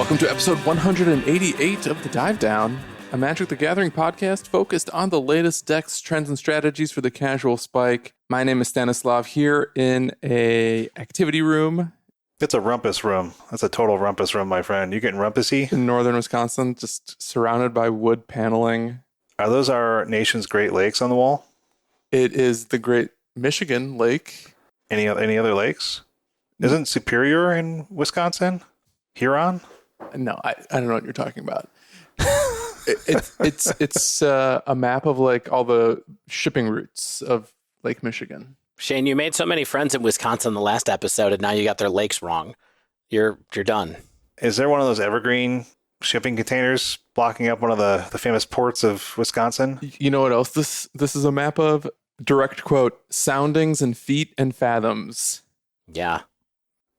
Welcome to episode 188 of The Dive Down, a Magic the Gathering podcast focused on the latest decks, trends, and strategies for the casual spike. My name is Stanislav here in a activity room. It's a rumpus room. That's a total rumpus room, my friend. You getting rumpusy? In northern Wisconsin, just surrounded by wood paneling. Are those our nation's Great Lakes on the wall? It is the Great Michigan Lake. Any other lakes? Isn't Superior in Wisconsin? Huron? No, I don't know what you're talking about. It's a map of like all the shipping routes of Lake Michigan. Shane, you made so many friends in Wisconsin the last episode, and now you got their lakes wrong. You're done. Is there one of those evergreen shipping containers blocking up one of the famous ports of Wisconsin? You know what else this is a map of? Direct quote, soundings and feet and fathoms. Yeah.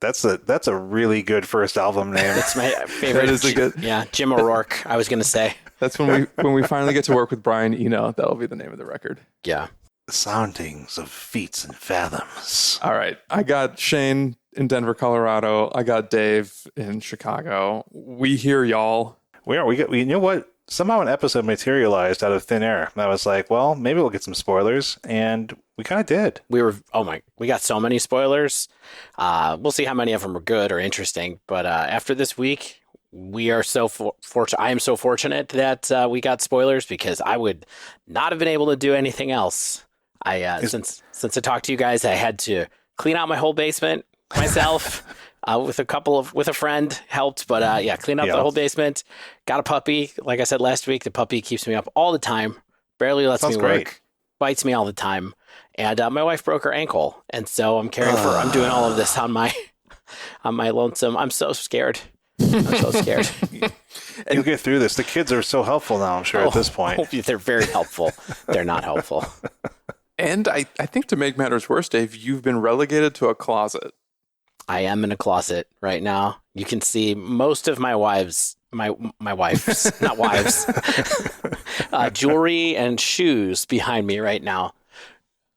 That's a really good first album name. It's my favorite. That is a good. Yeah, Jim O'Rourke, I was going to say. That's when we finally get to work with Brian Eno. That'll be the name of the record. Yeah. The soundings of feet and fathoms. All right. I got Shane in Denver, Colorado. I got Dave in Chicago. We hear y'all. You know what? Somehow an episode materialized out of thin air. And I was like, well, maybe we'll get some spoilers. And we kind of did. We got so many spoilers. We'll see how many of them are good or interesting. But after this week, we are so fortunate. I am so fortunate that we got spoilers because I would not have been able to do anything else. Since I talked to you guys, I had to clean out my whole basement myself. With a friend helped, but clean up the whole basement. Got a puppy. Like I said last week, the puppy keeps me up all the time. Barely lets me work. Bites me all the time. And my wife broke her ankle, and so I'm caring for her. I'm doing all of this on my lonesome. I'm so scared. You'll get through this. The kids are so helpful now, I'm sure, at this point. They're very helpful. They're not helpful. And I think to make matters worse, Dave, you've been relegated to a closet. I am in a closet right now. You can see most of my wife's, not wives, jewelry and shoes behind me right now.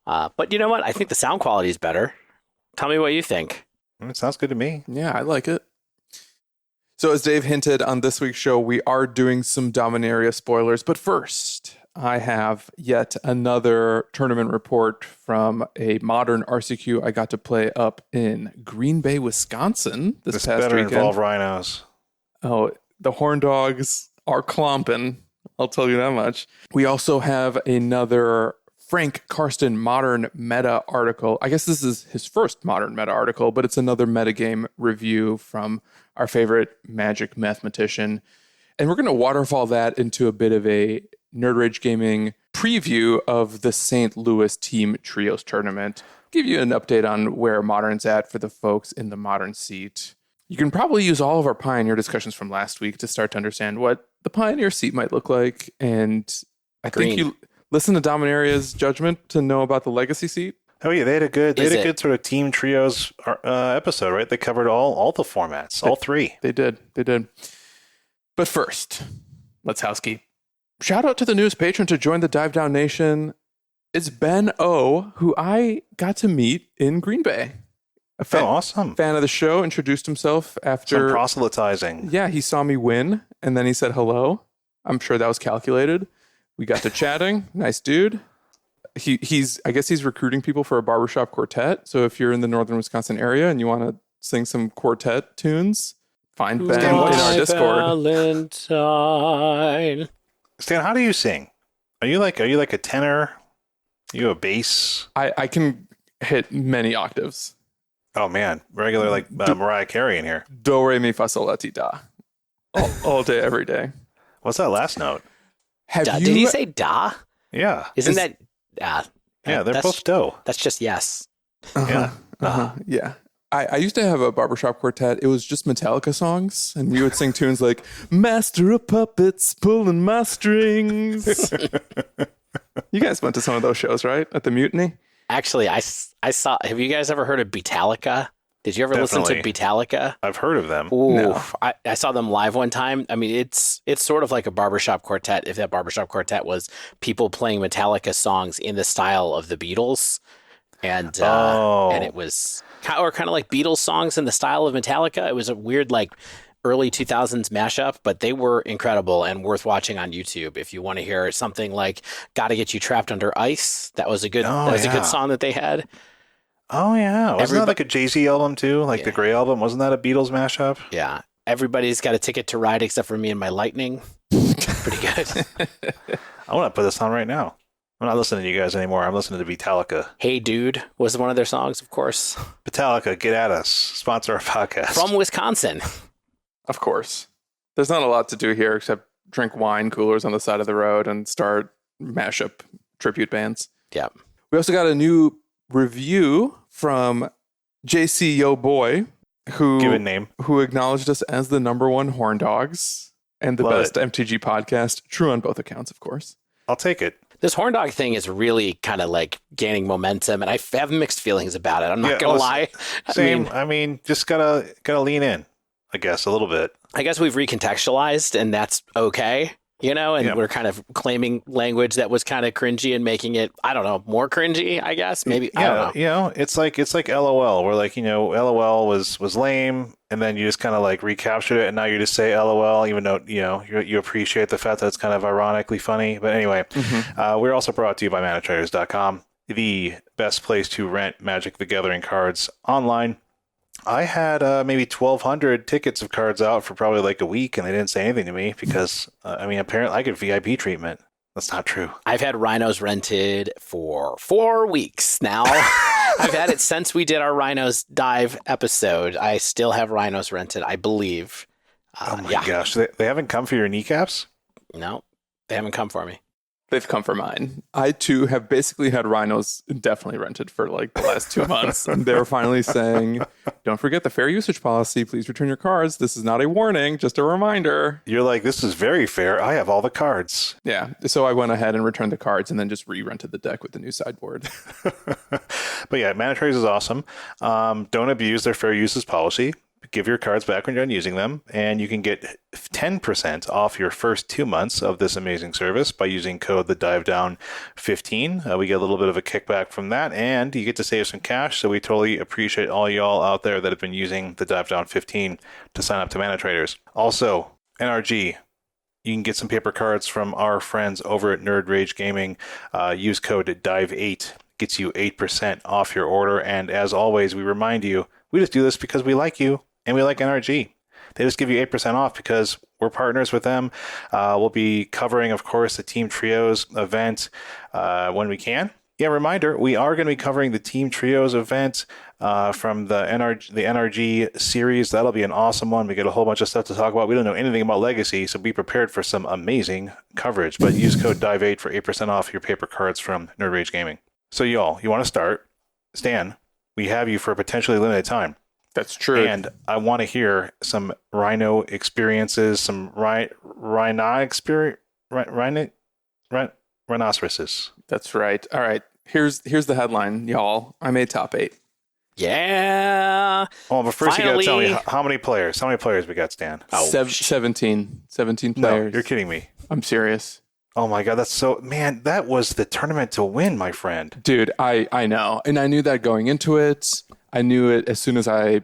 But you know what? I think the sound quality is better. Tell me what you think. It sounds good to me. Yeah, I like it. So as Dave hinted on this week's show, we are doing some Dominaria spoilers. But first, I have yet another tournament report from a modern RCQ I got to play up in Green Bay, Wisconsin this past better weekend. Involve rhinos. Oh, the Horndogs are clomping. I'll tell you that much. We also have another Frank Karsten modern meta article. I guess this is his first modern meta article, but it's another metagame review from our favorite Magic mathematician. And we're going to waterfall that into a bit of a Nerd Rage Gaming preview of the St. Louis Team Trios tournament. Give you an update on where Modern's at for the folks in the Modern seat. You can probably use all of our Pioneer discussions from last week to start to understand what the Pioneer seat might look like. And I think you listen to Dominaria's judgment to know about the Legacy seat. Oh yeah, they had a good sort of Team Trios episode, right? They covered all the formats, all three. They did. But first, let's housekeep. Shout out to the newest patron to join the Dive Down Nation. It's Ben O, who I got to meet in Green Bay. Awesome. Fan of the show, introduced himself after... Some proselytizing. Yeah, he saw me win, and then he said hello. I'm sure that was calculated. We got to chatting. Nice dude. I guess he's recruiting people for a barbershop quartet. So if you're in the northern Wisconsin area and you want to sing some quartet tunes, find Ben in our Discord. Valentine. Stan, how do you sing? Are you like a tenor? Are you a bass? I can hit many octaves. Oh man, regular like Mariah Carey in here. Do, re, mi, fa, sol, la, ti, da. All day, every day. What's that last note? Did he say da? Yeah. Isn't that... yeah, they're both do. That's just yes. Yeah. Yeah. I used to have a barbershop quartet. It was just Metallica songs, and we would sing tunes like Master of Puppets pulling my strings. You guys went to some of those shows, right? At the Mutiny? Actually, I saw... Have you guys ever heard of Beatallica? Did you ever listen to Beatallica? I've heard of them. Ooh, no. I saw them live one time. I mean, it's sort of like a barbershop quartet, if that barbershop quartet was people playing Metallica songs in the style of the Beatles. And it was kind of like Beatles songs in the style of Metallica. It was a weird, like, early 2000s mashup, but they were incredible and worth watching on YouTube. If you want to hear something like "Gotta Get You Trapped Under Ice," that was a good a good song that they had. Oh yeah, wasn't that like a Jay-Z album too? Like the Grey album, wasn't that a Beatles mashup? Yeah, everybody's got a ticket to ride except for me and my Lightning. Pretty good. I want to put this on right now. I'm not listening to you guys anymore. I'm listening to Metallica. Hey Dude was one of their songs, of course. Metallica, get at us. Sponsor our podcast. From Wisconsin. Of course. There's not a lot to do here except drink wine coolers on the side of the road and start mashup tribute bands. Yeah. We also got a new review from JC Yo Boy, Given name, who acknowledged us as the #1 Horndogs and the best MTG podcast. True on both accounts, of course. I'll take it. This Horndog thing is really kind of like gaining momentum, and I have mixed feelings about it. I'm not gonna lie. Same. I mean, just gotta lean in, I guess, a little bit. I guess we've recontextualized, and that's okay. You know, and we're kind of claiming language that was kind of cringy and making it, I don't know, more cringy, I guess. Maybe, I don't know. You know, it's like LOL, where like, you know, LOL was lame, and then you just kind of like recaptured it, and now you just say LOL, even though, you know, you appreciate the fact that it's kind of ironically funny. But anyway, we're also brought to you by ManaTraders.com, the best place to rent Magic the Gathering cards online. I had maybe 1,200 tickets of cards out for probably like a week, and they didn't say anything to me because, I mean, apparently I get VIP treatment. That's not true. I've had Rhinos rented for 4 weeks now. I've had it since we did our Rhinos dive episode. I still have Rhinos rented, I believe. Oh my gosh. They haven't come for your kneecaps? No, they haven't come for me. They've come for mine. I, too, have basically had Rhinos definitely rented for like the last 2 months. And they were finally saying, don't forget the fair usage policy. Please return your cards. This is not a warning, just a reminder. You're like, this is very fair. I have all the cards. Yeah. So I went ahead and returned the cards and then just re-rented the deck with the new sideboard. But yeah, ManaTraders is awesome. Don't abuse their fair usage policy. Give your cards back when you're done using them, and you can get 10% off your first 2 months of this amazing service by using code TheDiveDown15. We get a little bit of a kickback from that, and you get to save some cash, so we totally appreciate all y'all out there that have been using the TheDiveDown15 to sign up to ManaTraders. Also, NRG, you can get some paper cards from our friends over at Nerd Rage Gaming. Use code DIVE8. Gets you 8% off your order, and as always, we remind you, we just do this because we like you. And we like NRG. They just give you 8% off because we're partners with them. We'll be covering, of course, the Team Trios event when we can. Yeah, reminder, we are going to be covering the Team Trios event from the NRG series. That'll be an awesome one. We get a whole bunch of stuff to talk about. We don't know anything about Legacy, so be prepared for some amazing coverage. But use code DIVE8 for 8% off your paper cards from Nerd Rage Gaming. So y'all, you want to start? Stan, we have you for a potentially limited time. That's true. And I want to hear some Rhino experiences, some rhinoceroses. That's right. All right. Here's the headline, y'all. I made top 8. Yeah. Oh, but first Finally. you got to tell me how many players. How many players we got, Stan? 17 players. No, you're kidding me. I'm serious. Oh my God, that's so... Man, that was the tournament to win, my friend. Dude, I know. And I knew that going into it. I knew it as soon as I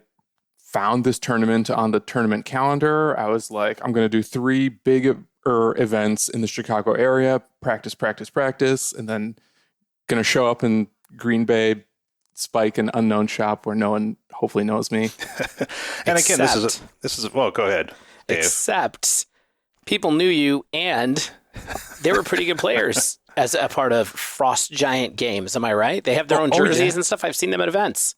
found this tournament on the tournament calendar. I was like, I'm going to do 3 big events in the Chicago area, practice, and then going to show up in Green Bay, spike an unknown shop where no one hopefully knows me. And again, this is well, go ahead, Dave. Except people knew you, and they were pretty good players as a part of Frost Giant Games. Am I right? They have their own jerseys and stuff. I've seen them at events.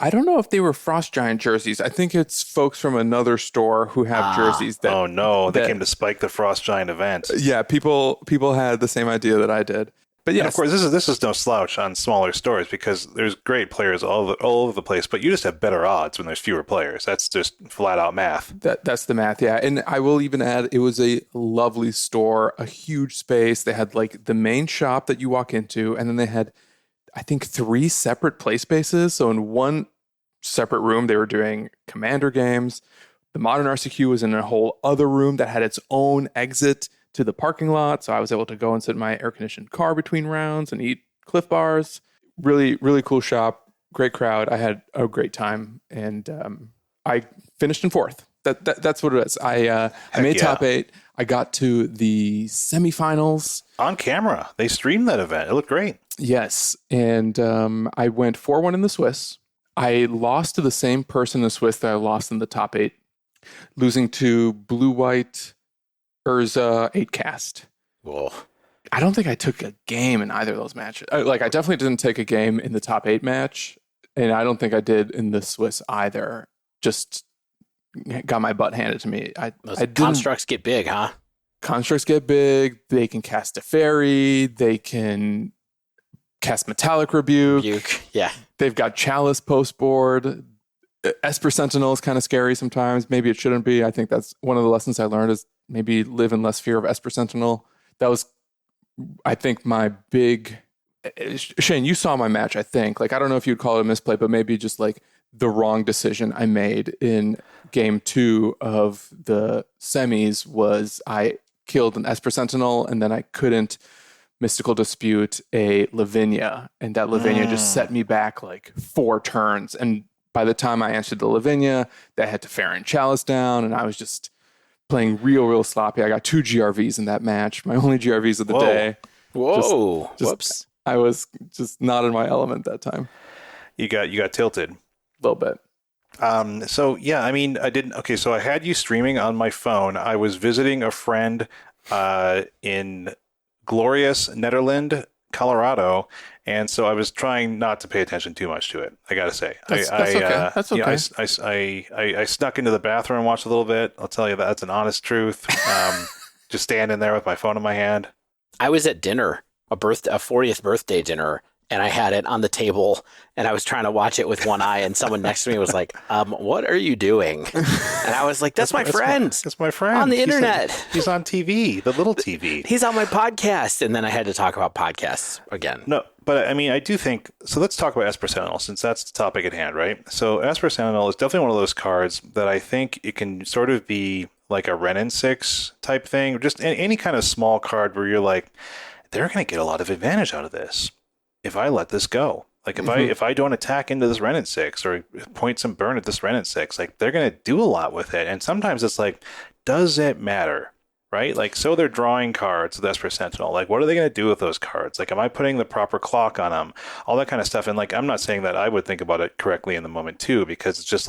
I don't know if they were Frost Giant jerseys. I think it's folks from another store who have jerseys that... Oh, no. They came to spike the Frost Giant event. Yeah, people had the same idea that I did. But yeah, of course, this is no slouch on smaller stores because there's great players all over the place, but you just have better odds when there's fewer players. That's just flat out math. That's the math, yeah. And I will even add, it was a lovely store, a huge space. They had like the main shop that you walk into, and then they had, I think, 3 separate play spaces. So in one separate room, they were doing Commander games. The Modern RCQ was in a whole other room that had its own exit to the parking lot. So I was able to go and sit in my air-conditioned car between rounds and eat Cliff Bars. Really, really cool shop. Great crowd. I had a great time. And I finished in 4th. That's what it is. I made top 8. I got to the semifinals on camera. They streamed that event. It looked great. Yes, and I went 4-1 in the Swiss. I lost to the same person in the Swiss that I lost in the top 8, losing to Blue White Urza 8 cast. Whoa. I don't think I took a game in either of those matches. I definitely didn't take a game in the top 8 match, and I don't think I did in the Swiss either. Just got my butt handed to me. Constructs get big, huh? Constructs get big. They can cast a fairy. They can cast Metallic Rebuke. Yeah. They've got Chalice post board. Esper Sentinel is kind of scary sometimes. Maybe it shouldn't be. I think that's one of the lessons I learned is maybe live in less fear of Esper Sentinel. That was, I think, my big... Shane, you saw my match, I think. I don't know if you'd call it a misplay, but maybe just the wrong decision I made in game 2 of the semis was I killed an Esper Sentinel and then I couldn't Mystical Dispute a Lavinia, and that Lavinia just set me back 4 turns. And by the time I answered the Lavinia, that had to Farron Chalice down, and I was just playing real sloppy. I got 2 GRVs in that match, my only GRVs of the day. Whoa! Whoops! I was just not in my element that time. You got tilted. A little bit. So yeah, I mean, I didn't. Okay, so I had you streaming on my phone. I was visiting a friend in glorious Netherlands, Colorado, and so I was trying not to pay attention too much to it. I gotta say, that's okay. That's okay. I snuck into the bathroom and watched a little bit. I'll tell you that's an honest truth. Just standing there with my phone in my hand. I was at dinner, a 40th birthday dinner, and I had it on the table, and I was trying to watch it with one eye, and someone next to me was like, what are you doing? And I was like, that's my friend. That's my friend. On the internet. He's on TV, the little TV. He's on my podcast. And then I had to talk about podcasts again. No, but I mean, I do think, so let's talk about Esper Sentinel, since that's the topic at hand, right? So Esper Sentinel is definitely one of those cards that I think it can sort of be like a Renin 6 type thing, or just any kind of small card where you're like, they're going to get a lot of advantage out of this if I let this go. If I don't attack into this Renin 6 or point some burn at this Renin 6, they're going to do a lot with it. And sometimes it's does it matter? Right? So they're drawing cards with Esper Sentinel. What are they going to do with those cards? Am I putting the proper clock on them? All that kind of stuff. And I'm not saying that I would think about it correctly in the moment too, because it's just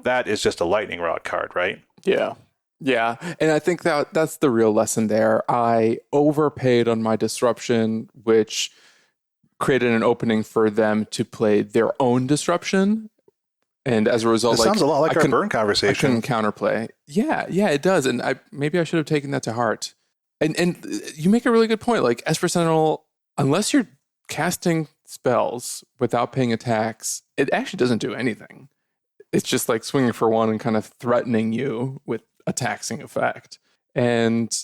that is just a lightning rod card, right? Yeah. Yeah. And I think that's the real lesson there. I overpaid on my disruption, which created an opening for them to play their own disruption. And as a result, it sounds a lot like our burn conversation. I couldn't counterplay. Yeah, it does. And maybe I should have taken that to heart. And you make a really good point. Esper Sentinel, unless you're casting spells without paying attacks, it actually doesn't do anything. It's just swinging for 1 and kind of threatening you with a taxing effect. And,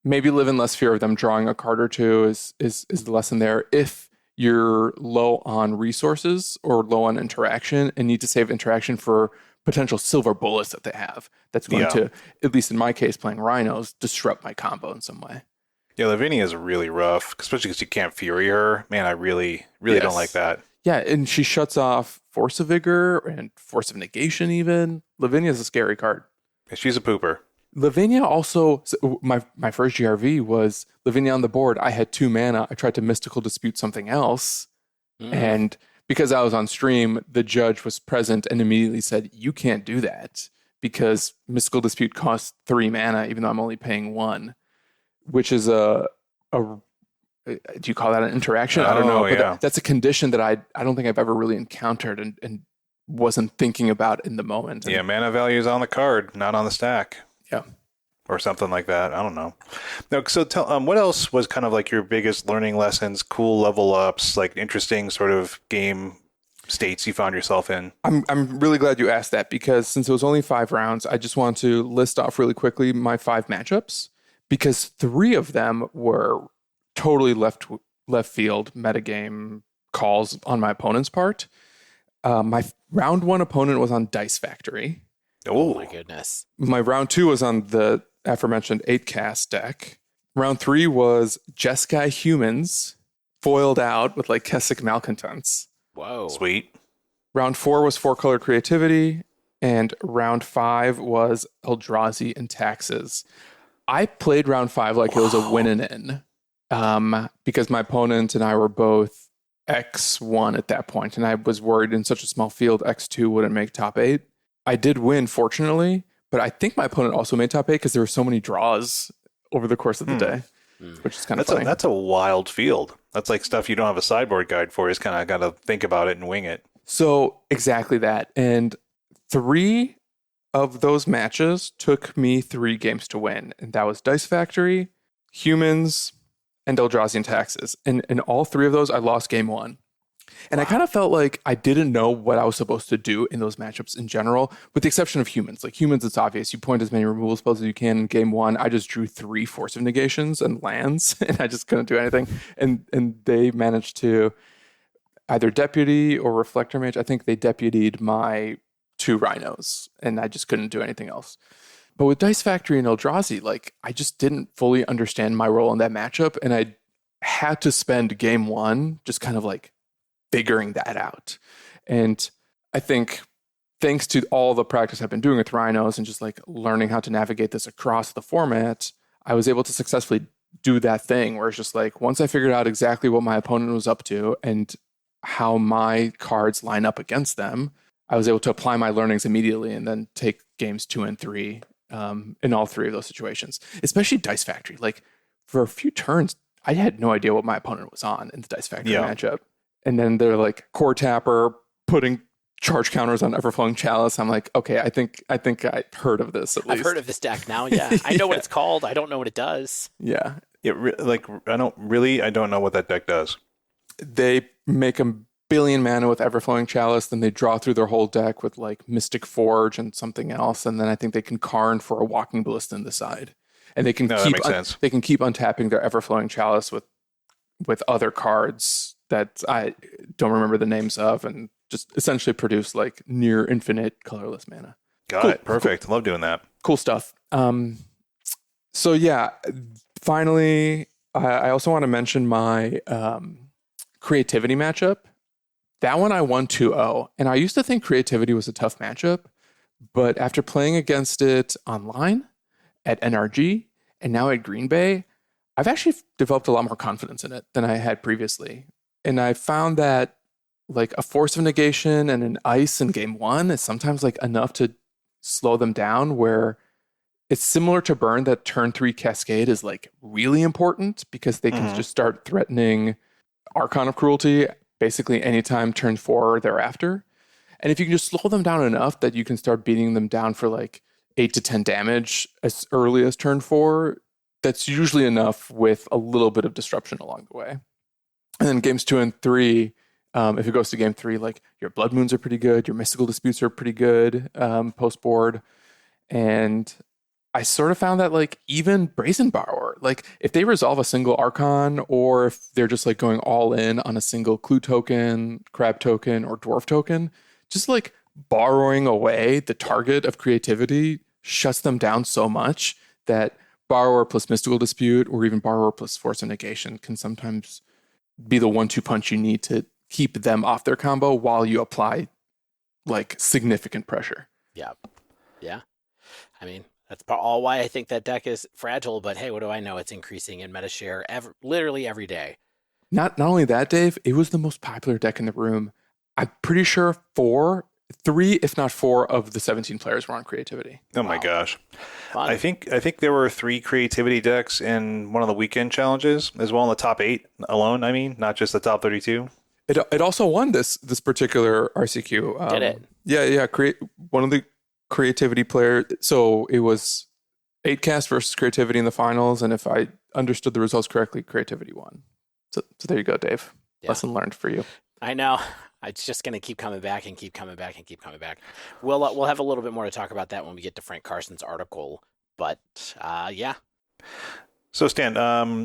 maybe live in less fear of them drawing a card or 2 is the lesson there. If you're low on resources or low on interaction and need to save interaction for potential silver bullets that they have, that's going to, at least in my case, playing Rhinos, disrupt my combo in some way. Yeah, Lavinia is really rough, especially because you can't Fury her. Man, I really don't like that. Yeah, and she shuts off Force of Vigor and Force of Negation even. Lavinia is a scary card. She's a pooper. Lavinia also, my first GRV was Lavinia on the board. I had 2 mana. I tried to Mystical Dispute something else. And because I was on stream, the judge was present and immediately said, you can't do that because Mystical Dispute costs 3 mana, even though I'm only paying 1, which is do you call that an interaction? I don't know. But that's a condition that I don't think I've ever really encountered and wasn't thinking about in the moment. Yeah, mana value is on the card, not on the stack. Yeah. Or something like that. I don't know. No, so tell what else was kind of your biggest learning lessons, cool level ups, interesting sort of game states you found yourself in? I'm really glad you asked that, because since it was only 5 rounds, I just want to list off really quickly my 5 matchups, because 3 of them were totally left field metagame calls on my opponent's part. My round 1 opponent was on Dice Factory. Oh my goodness. My round 2 was on the aforementioned 8 cast deck. Round 3 was Jeskai Humans, foiled out with Kessig Malcontents. Whoa. Sweet. Round 4 was 4-color Creativity. and round 5 was Eldrazi and Taxes. I played round 5 like it was a win and in, because my opponent and I were both X1 at that point, and I was worried in such a small field X2 wouldn't make top 8. I did win, fortunately, but I think my opponent also made top 8 because there were so many draws over the course of the day, which is kind of funny. That's a wild field. That's like stuff you don't have a sideboard guide for. You just kind of got to think about it and wing it. So exactly that. And 3 of those matches took me 3 games to win. And that was Dice Factory, Humans, and Eldrazi and Taxes. And in all 3 of those, I lost game 1. And I kind of felt like I didn't know what I was supposed to do in those matchups in general, with the exception of Humans. Like Humans, it's obvious. You point as many removal spells as you can in game 1. I just drew 3 Force of Negations and lands, and I just couldn't do anything. And they managed to either deputy or Reflector Mage. I think they deputied my 2 Rhinos, and I just couldn't do anything else. But with Dice Factory and Eldrazi, like I just didn't fully understand my role in that matchup, and I had to spend game 1 just kind of like figuring that out. And I think thanks to all the practice I've been doing with Rhinos and just like learning how to navigate this across the format, I was able to successfully do that thing where it's just like, once I figured out exactly what my opponent was up to and how my cards line up against them, I was able to apply my learnings immediately and then take games 2 and 3 in all 3 of those situations, especially Dice Factory. Like for a few turns, I had no idea what my opponent was on in the Dice Factory matchup. And then they're like core tapper, putting charge counters on Everflowing Chalice. I'm like, okay, I think I heard of this at least. I've heard of this deck now. Yeah, I know what it's called. I don't know what it does. Yeah, I don't know what that deck does. They make a billion mana with Everflowing Chalice, then they draw through their whole deck with like Mystic Forge and something else, and then I think they can Karn for a Walking Ballista in the side, and they can they can keep untapping their Everflowing Chalice with other cards that I don't remember the names of, and just essentially produce like near infinite colorless mana. Got it. Perfect. Cool. Love doing that. Cool stuff. So yeah, finally, I also want to mention my creativity matchup. That one I won 2-0, and I used to think creativity was a tough matchup, but after playing against it online at NRG and now at Green Bay, I've actually developed a lot more confidence in it than I had previously. And I found that like a Force of Negation and an Ice in game 1 is sometimes like enough to slow them down, where it's similar to Burn, that turn 3 Cascade is like really important because they can just start threatening Archon of Cruelty basically anytime turn 4 or thereafter. And if you can just slow them down enough that you can start beating them down for like 8 to 10 damage as early as turn 4, that's usually enough with a little bit of disruption along the way. And then games 2 and 3, if it goes to game 3, like your Blood Moons are pretty good, your Mystical Disputes are pretty good post board. And I sort of found that like even Brazen Borrower, like if they resolve a single Archon, or if they're just like going all in on a single Clue token, Crab token, or Dwarf token, just like borrowing away the target of creativity shuts them down so much that Borrower plus Mystical Dispute, or even Borrower plus Force of Negation, can sometimes be the 1-2 punch you need to keep them off their combo while you apply like significant pressure. Yeah. I mean, that's all why I think that deck is fragile, but hey, what do I know? It's increasing in meta share literally every day. Not only that, Dave, it was the most popular deck in the room. I'm pretty sure 3, if not 4 of the 17 players were on creativity. Oh my gosh. Fun. I think there were 3 creativity decks in one of the weekend challenges as well, in the top 8 alone. I mean, not just the top 32. It also won this particular RCQ. Did it? Yeah. One of the creativity players. So it was 8 cast versus creativity in the finals, and if I understood the results correctly, creativity won. So there you go, Dave. Yeah. Lesson learned for you. I know. It's just going to keep coming back and keep coming back and keep coming back. We'll have a little bit more to talk about that when we get to Frank Karsten's article. But yeah. So Stan,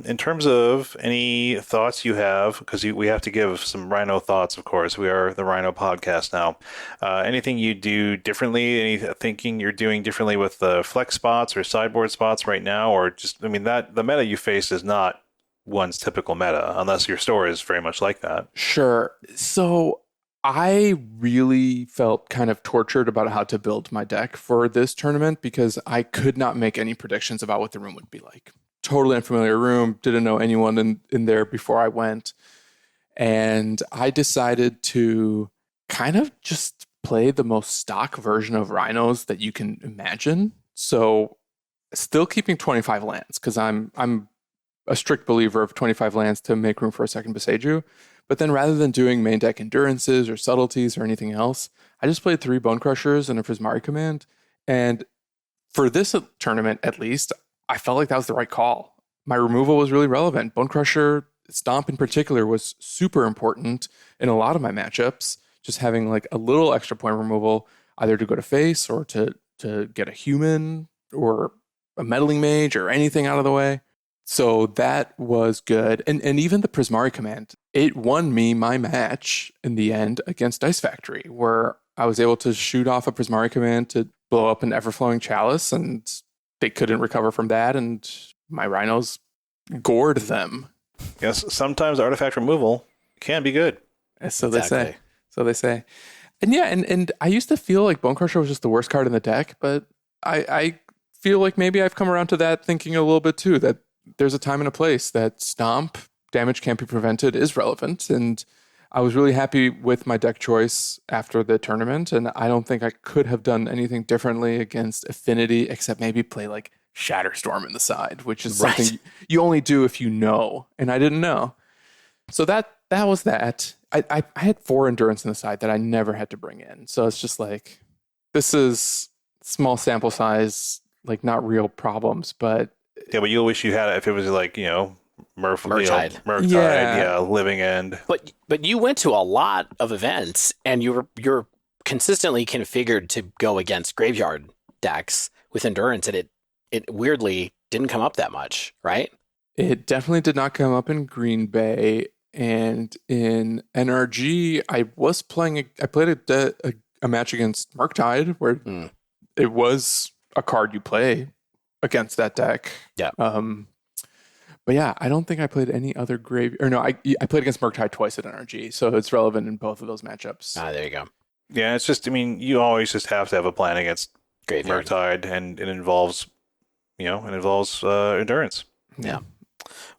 in terms of any thoughts you have, because we have to give some Rhino thoughts, of course. We are the Rhino podcast now. Anything you do differently? Any thinking you're doing differently with the flex spots or sideboard spots right now? Or just, I mean, that the meta you face is not one's typical meta, unless your store is very much like that. Sure. So I really felt kind of tortured about how to build my deck for this tournament because I could not make any predictions about what the room would be like. Totally unfamiliar room, didn't know anyone in there before I went. And I decided to kind of just play the most stock version of Rhinos that you can imagine. So still keeping 25 lands because I'm a strict believer of 25 lands to make room for a second Boseiju. But then rather than doing main deck endurances or subtleties or anything else, I just played 3 Bone Crushers and a Prismari command. And for this tournament, at least, I felt like that was the right call. My removal was really relevant. Bone Crusher, Stomp in particular, was super important in a lot of my matchups. Just having like a little extra point removal, either to go to face or to get a human or a meddling mage or anything out of the way. So that was good. And even the Prismari command, it won me my match in the end against Dice Factory, where I was able to shoot off a Prismari command to blow up an Everflowing Chalice, and they couldn't recover from that, and my Rhinos gored them. Yes, sometimes artifact removal can be good. So they say. So they say. And yeah, and I used to feel like Bone Crusher was just the worst card in the deck, but I feel like maybe I've come around to that thinking a little bit too, that there's a time and a place that Stomp, damage can't be prevented, is relevant. And I was really happy with my deck choice after the tournament, and I don't think I could have done anything differently against Affinity, except maybe play like Shatterstorm in the side, which is something you only do if you know, and I didn't know. So that was that. I had 4 Endurance in the side that I never had to bring in. So it's just like, this is small sample size, like not real problems, but... Yeah, but you wish you had it if it was like, Murktide. Yeah, Living End. But you went to a lot of events, and you're consistently configured to go against graveyard decks with Endurance, and it weirdly didn't come up that much, right? It definitely did not come up in Green Bay, and in NRG, I played a match against Murktide where it was a card you play against that deck. Yeah. But yeah, I don't think I played any other I played against Murktide twice at NRG, so it's relevant in both of those matchups. Ah, there you go. Yeah, it's just, you always just have to have a plan against Graveyard. Murktide, and it involves, endurance. Yeah.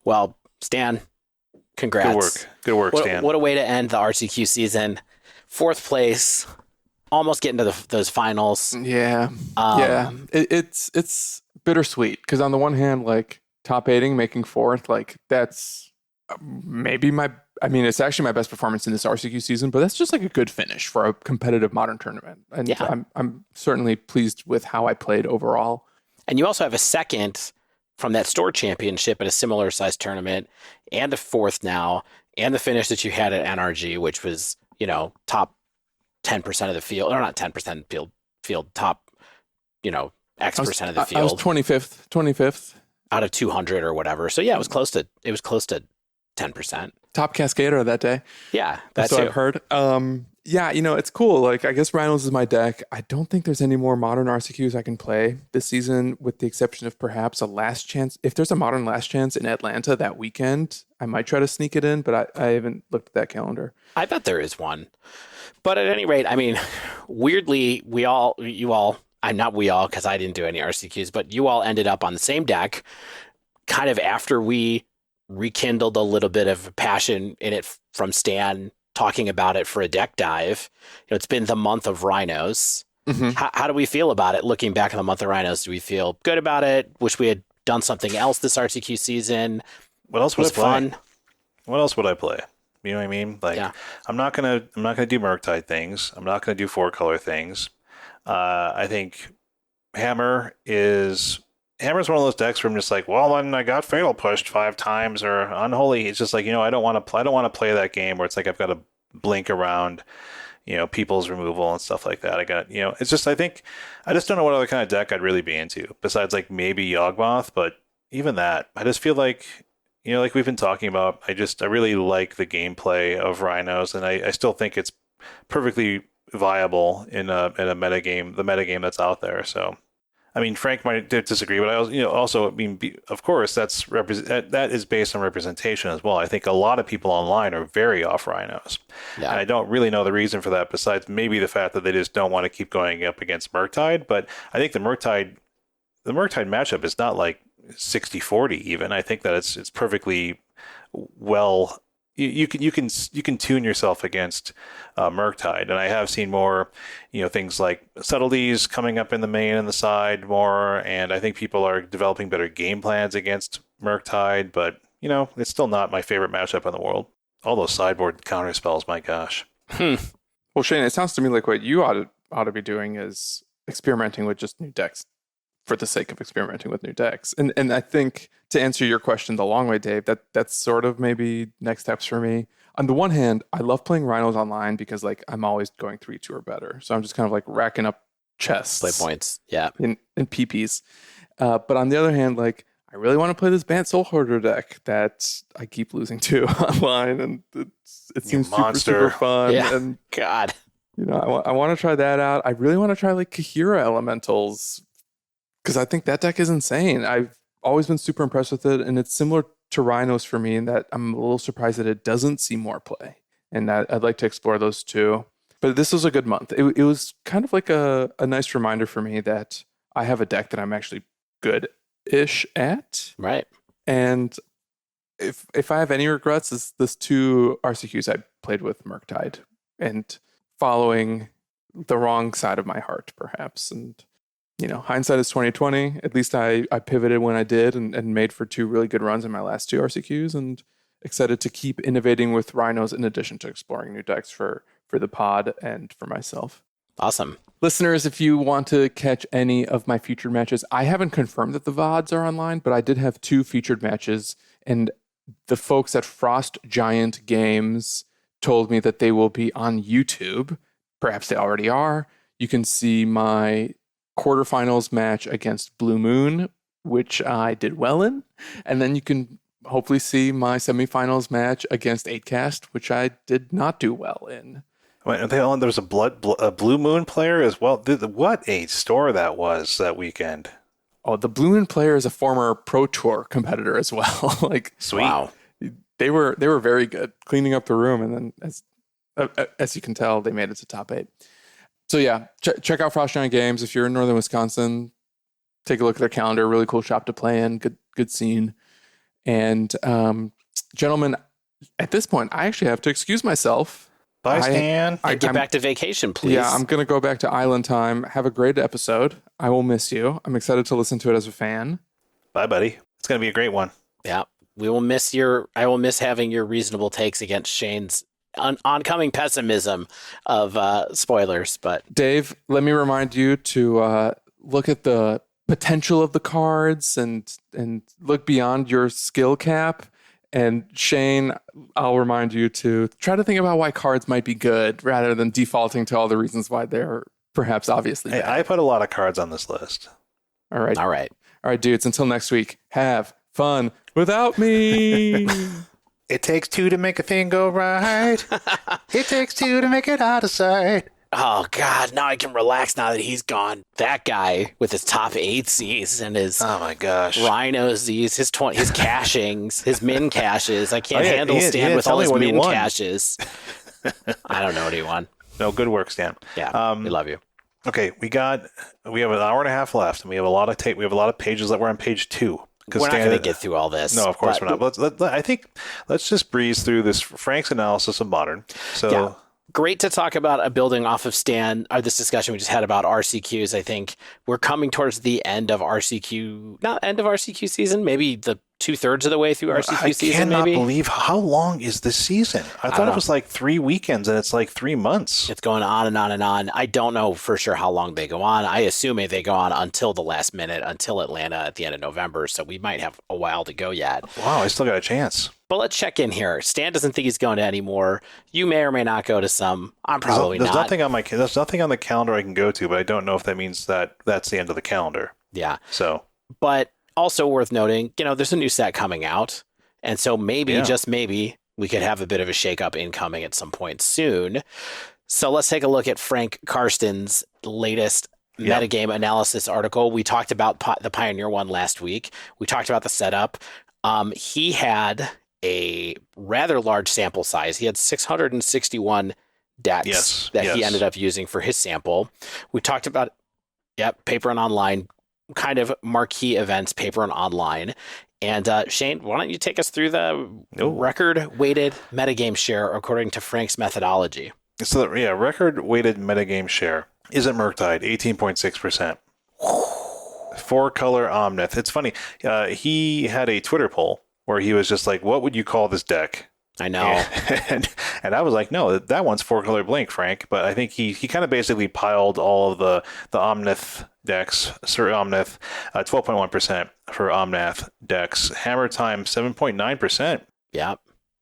Well, Stan, congrats. Good work, Stan. What a way to end the RCQ season. 4th place, almost getting to those finals. Yeah. It's bittersweet because on the one hand, like top 8ing, making 4th, like that's maybe it's actually my best performance in this RCQ season, but that's just like a good finish for a competitive Modern tournament. And yeah. I'm certainly pleased with how I played overall. And you also have a 2nd from that store championship at a similar sized tournament, and a 4th now, and the finish that you had at NRG, which was, top 10% of the field, or not 10% field, top, X percent of the field. I was 25th out of 200 or whatever. So yeah, it was close to 10%. Top Cascader that day. Yeah, that's what I've heard. Yeah, it's cool. Like, I guess Rhinos is my deck. I don't think there's any more Modern RCQs I can play this season, with the exception of perhaps a Last Chance. If there's a Modern Last Chance in Atlanta that weekend, I might try to sneak it in, but I haven't looked at that calendar. I bet there is one. But at any rate, weirdly, not we all, because I didn't do any RCQs, but you all ended up on the same deck, kind of after we rekindled a little bit of passion in it from Stan talking about it for a deck dive. It's been the month of Rhinos. Mm-hmm. How do we feel about it looking back on the month of Rhinos? Do we feel good about it? Wish we had done something else this RCQ season? What else was fun? What else would I play? You know what I mean? Like, yeah. I'm not gonna do Murktide things. I'm not gonna do 4-color things. I think Hammer's one of those decks where I'm just like, well, then I got Fatal Pushed 5 times, or Unholy. It's just like, I don't want to play that game where it's like I've got to blink around, people's removal and stuff like that. It's just, I just don't know what other kind of deck I'd really be into besides like maybe Yawgmoth, but even that, I just feel like, like we've been talking about, I really like the gameplay of Rhinos, and I still think it's perfectly viable in a metagame, the metagame that's out there. So I mean, Frank might disagree, but I also, I mean, of course, that is based on representation as well. I think a lot of people online are very off rhinos, and I don't really know the reason for that. Besides maybe the fact that they just don't want to keep going up against Murktide. But I think the Murktide matchup is not like 60-40 even. I think that it's perfectly well. You can tune yourself against Murktide, and I have seen more, things like subtleties coming up in the main and the side more, and I think people are developing better game plans against Murktide, but it's still not my favorite matchup in the world. All those sideboard counter spells, my gosh. Well, Shane, it sounds to me like what you ought to be doing is experimenting with just new decks for the sake of experimenting with new decks. And I think to answer your question the long way, Dave, that's sort of maybe next steps for me. On the one hand, I love playing Rhinos online because I'm always going 3-2 or better. So I'm just kind of racking up chests. Play points. Yeah. In PPs. But on the other hand, I really want to play this Bant Soul Hoarder deck that I keep losing to online. And it seems super fun. Yeah. And God. I want to try that out. I really want to try Kahira Elementals, because I think that deck is insane. I've always been super impressed with it, and it's similar to Rhinos for me in that I'm a little surprised that it doesn't see more play, and I'd like to explore those too. But this was a good month. It was kind of like a nice reminder for me that I have a deck that I'm actually good-ish at. Right. And if I have any regrets, it's this 2 RCQs I played with Murktide and following the wrong side of my heart, perhaps. And hindsight is 20/20. At least I pivoted when I did and made for 2 really good runs in my last 2 RCQs, and excited to keep innovating with Rhinos in addition to exploring new decks for the pod and for myself. Awesome. Listeners, if you want to catch any of my featured matches, I haven't confirmed that the VODs are online, but I did have 2 featured matches, and the folks at Frost Giant Games told me that they will be on YouTube. Perhaps they already are. You can see my quarterfinals match against Blue Moon, which I did well in, and then you can hopefully see my semifinals match against 8cast, which I did not do well in. Wait, there was a Blue Moon player as well. What a store that was that weekend. Oh, the Blue Moon player is a former Pro Tour competitor as well. Sweet. Wow. They were very good cleaning up the room, and then as you can tell, they made it to top 8. So yeah, check out Frost Giant Games if you're in northern Wisconsin. Take a look at their calendar. Really cool shop to play in. Good scene. And gentlemen, at this point, I actually have to excuse myself. Bye, Stan. I get back to vacation, please. Yeah, I'm going to go back to island time. Have a great episode. I will miss you. I'm excited to listen to it as a fan. Bye, buddy. It's going to be a great one. Yeah, I will miss having your reasonable takes against Shane's oncoming pessimism of spoilers. But Dave, let me remind you to look at the potential of the cards and look beyond your skill cap. And Shane, I'll remind you to try to think about why cards might be good rather than defaulting to all the reasons why they're perhaps obviously bad. I put a lot of cards on this list. All right, dudes. Until next week, have fun without me. It takes 2 to make a thing go right. It takes 2 to make it out of sight. Oh, God, now I can relax now that he's gone. That guy with his top 8 Z's and his oh my gosh, Rhino Z's, his cachings, his min caches. I can't handle Stan with all his min caches. I don't know what he won. No, good work, Stan. Yeah, we love you. Okay, we have an hour and a half left, and we have a lot of pages that we're on page 2. We're not going to get through all this. No, of course we're not. I think let's just breeze through this Frank's analysis of Modern. So. Yeah. Great to talk about a building off of Stan, or this discussion we just had about RCQs. I think we're coming towards the end of RCQ season, maybe the 2/3 of the way through RCQ season. I cannot believe how long is this season. I thought it was 3 weekends, and it's 3 months. It's going on and on and on. I don't know for sure how long they go on. I assume they go on until the last minute, until Atlanta at the end of November. So we might have a while to go yet. Wow, I still got a chance. But let's check in here. Stan doesn't think he's going to any more. You may or may not go to some. I'm probably not. There's nothing on the calendar I can go to, but I don't know if that means that that's the end of the calendar. Yeah. So. But also worth noting, there's a new set coming out. And so maybe, just maybe, we could have a bit of a shakeup incoming at some point soon. So let's take a look at Frank Karsten's latest metagame analysis article. We talked about the Pioneer one last week. We talked about the setup. He had a rather large sample size. He had 661 decks he ended up using for his sample. We talked about, paper and online, kind of marquee events, paper and online. And Shane, why don't you take us through the record-weighted metagame share according to Frank's methodology? So, record-weighted metagame share is at Murktide, 18.6%. 4-color Omnith. It's funny. He had a Twitter poll where he was just like, what would you call this deck? I know. And I was like, no, that one's 4-color Blink, Frank. But I think he kind of basically piled all of the Omnith decks, Sir Omnith, 12.1% for Omnath decks. Hammer Time, 7.9%. Yeah.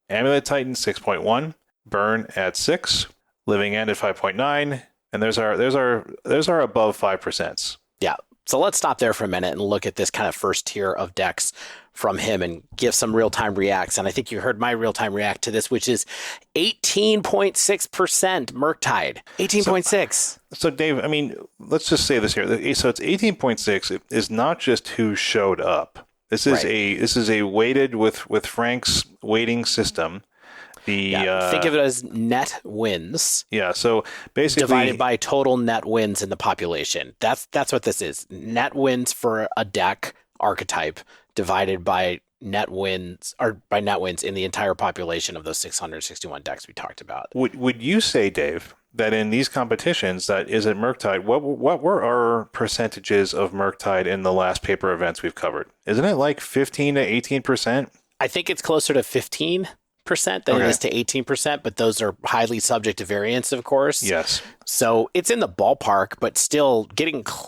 Amulet Titan, 6.1. Burn at 6. Living End at 5.9. And there's our above 5%. Yeah. So let's stop there for a minute and look at this kind of first tier of decks from him and give some real-time reacts. And I think you heard my real-time react to this, which is 18.6% Murktide. 18.6. So Dave, I mean, let's just say this here. So it's 18.6. It is not just who showed up. This is a weighted with Frank's weighting system. Think of it as net wins. Yeah, so basically divided by total net wins in the population. That's what this is. Net wins for a deck archetype divided by net wins in the entire population of those 661 decks we talked about. Would you say, Dave, that in these competitions that is at Murktide, what were our percentages of Murktide in the last paper events we've covered? Isn't it like 15 to 18%? I think it's closer to 15% than it is to 18%, but those are highly subject to variance, of course. Yes. So it's in the ballpark, but still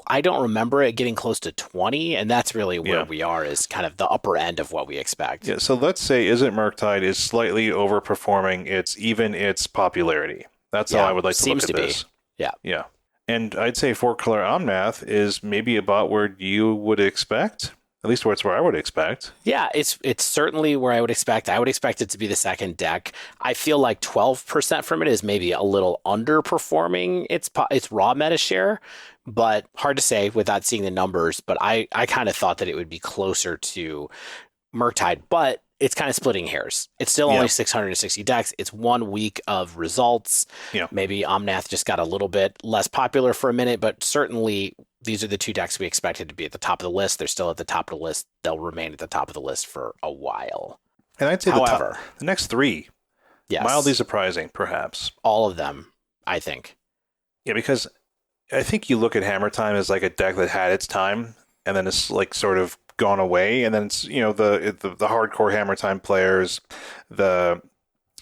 I don't remember it getting close to 20, and that's really where we are, is kind of the upper end of what we expect. Yeah, so let's say Isn't Murktide is slightly overperforming its popularity. That's how I would like to look at this. Yeah. Yeah. And I'd say 4-color Omnath is maybe about where you would expect. At least it's where I would expect. Yeah, it's certainly where I would expect. I would expect it to be the second deck. I feel like 12% from it is maybe a little underperforming its raw meta share, but hard to say without seeing the numbers. But I kind of thought that it would be closer to Murktide, but it's kind of splitting hairs. It's still only 660 decks. It's 1 week of results. Yeah. Maybe Omnath just got a little bit less popular for a minute, but certainly these are the two decks we expected to be at the top of the list. They're still at the top of the list. They'll remain at the top of the list for a while. And I'd say the next three, mildly surprising, perhaps. All of them, I think. Yeah, because I think you look at Hammer Time as like a deck that had its time, and then it's like sort of gone away, and then it's the hardcore Hammer Time players, the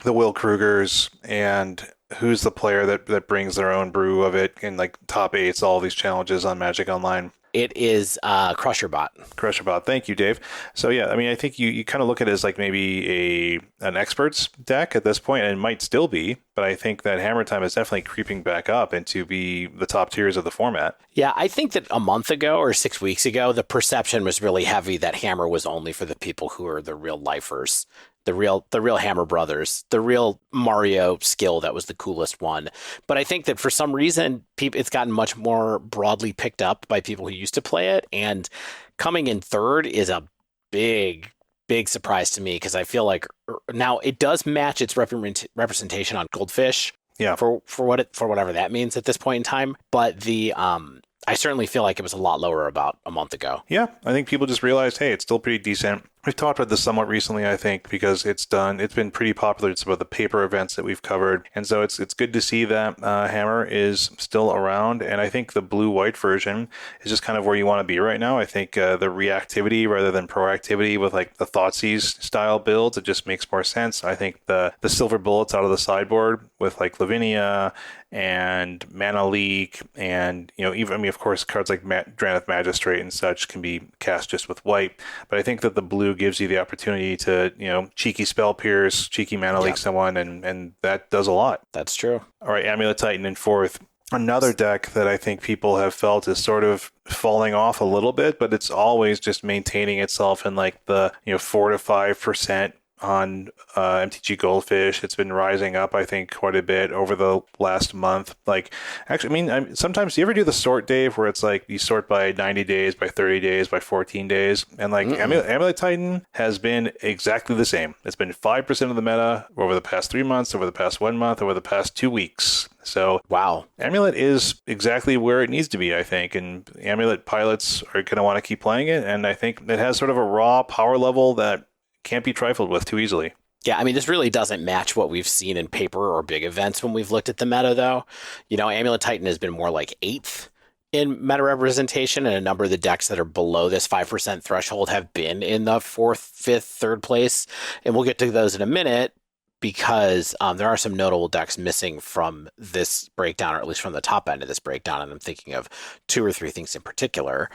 Will Krugers, and who's the player that brings their own brew of it and like top 8s, all these challenges on Magic Online. It is Crusherbot. Crusherbot. Thank you, Dave. So yeah, I mean, I think you kind of look at it as like maybe an experts deck at this point, and it might still be, but I think that Hammer Time is definitely creeping back up into be the top tiers of the format. Yeah, I think that a month ago or 6 weeks ago, the perception was really heavy that Hammer was only for the people who are the real lifers. The real Hammer brothers, the real Mario skill that was the coolest one. But I think that for some reason, it's gotten much more broadly picked up by people who used to play it. And coming in third is a big, big surprise to me, because I feel like now it does match its representation on Goldfish. Yeah. For whatever that means at this point in time. But I certainly feel like it was a lot lower about a month ago. Yeah, I think people just realized, hey, it's still pretty decent. We've talked about this somewhat recently, I think, because it's been pretty popular. It's about the paper events that we've covered. And so it's good to see that Hammer is still around. And I think the blue-white version is just kind of where you want to be right now. I think the reactivity rather than proactivity with like the Thoughtseize style builds, it just makes more sense. I think the silver bullets out of the sideboard with like Lavinia and Mana Leak and, of course, cards like Drannith Magistrate and such can be cast just with white. But I think that the blue gives you the opportunity to, cheeky Spell Pierce, cheeky Mana Leak someone, and that does a lot. That's true. All right, Amulet Titan in fourth. Another deck that I think people have felt is sort of falling off a little bit, but it's always just maintaining itself in like the 4 to 5% on MTG Goldfish. It's been rising up, I think, quite a bit over the last month. Like, actually, sometimes, do you ever do the sort, Dave, where it's like you sort by 90 days, by 30 days, by 14 days? And like Amulet Titan has been exactly the same. It's been 5% of the meta over the past 3 months, over the past 1 month, over the past 2 weeks. So wow, Amulet is exactly where it needs to be, I think, and Amulet pilots are going to want to keep playing it, and I think it has sort of a raw power level that can't be trifled with too easily. Yeah, I mean, this really doesn't match what we've seen in paper or big events when we've looked at the meta, though. You know, Amulet Titan has been more like 8th in meta representation, and a number of the decks that are below this 5% threshold have been in the 4th, 5th, 3rd place, and we'll get to those in a minute, because there are some notable decks missing from this breakdown, or at least from the top end of this breakdown, and I'm thinking of 2 or 3 things in particular.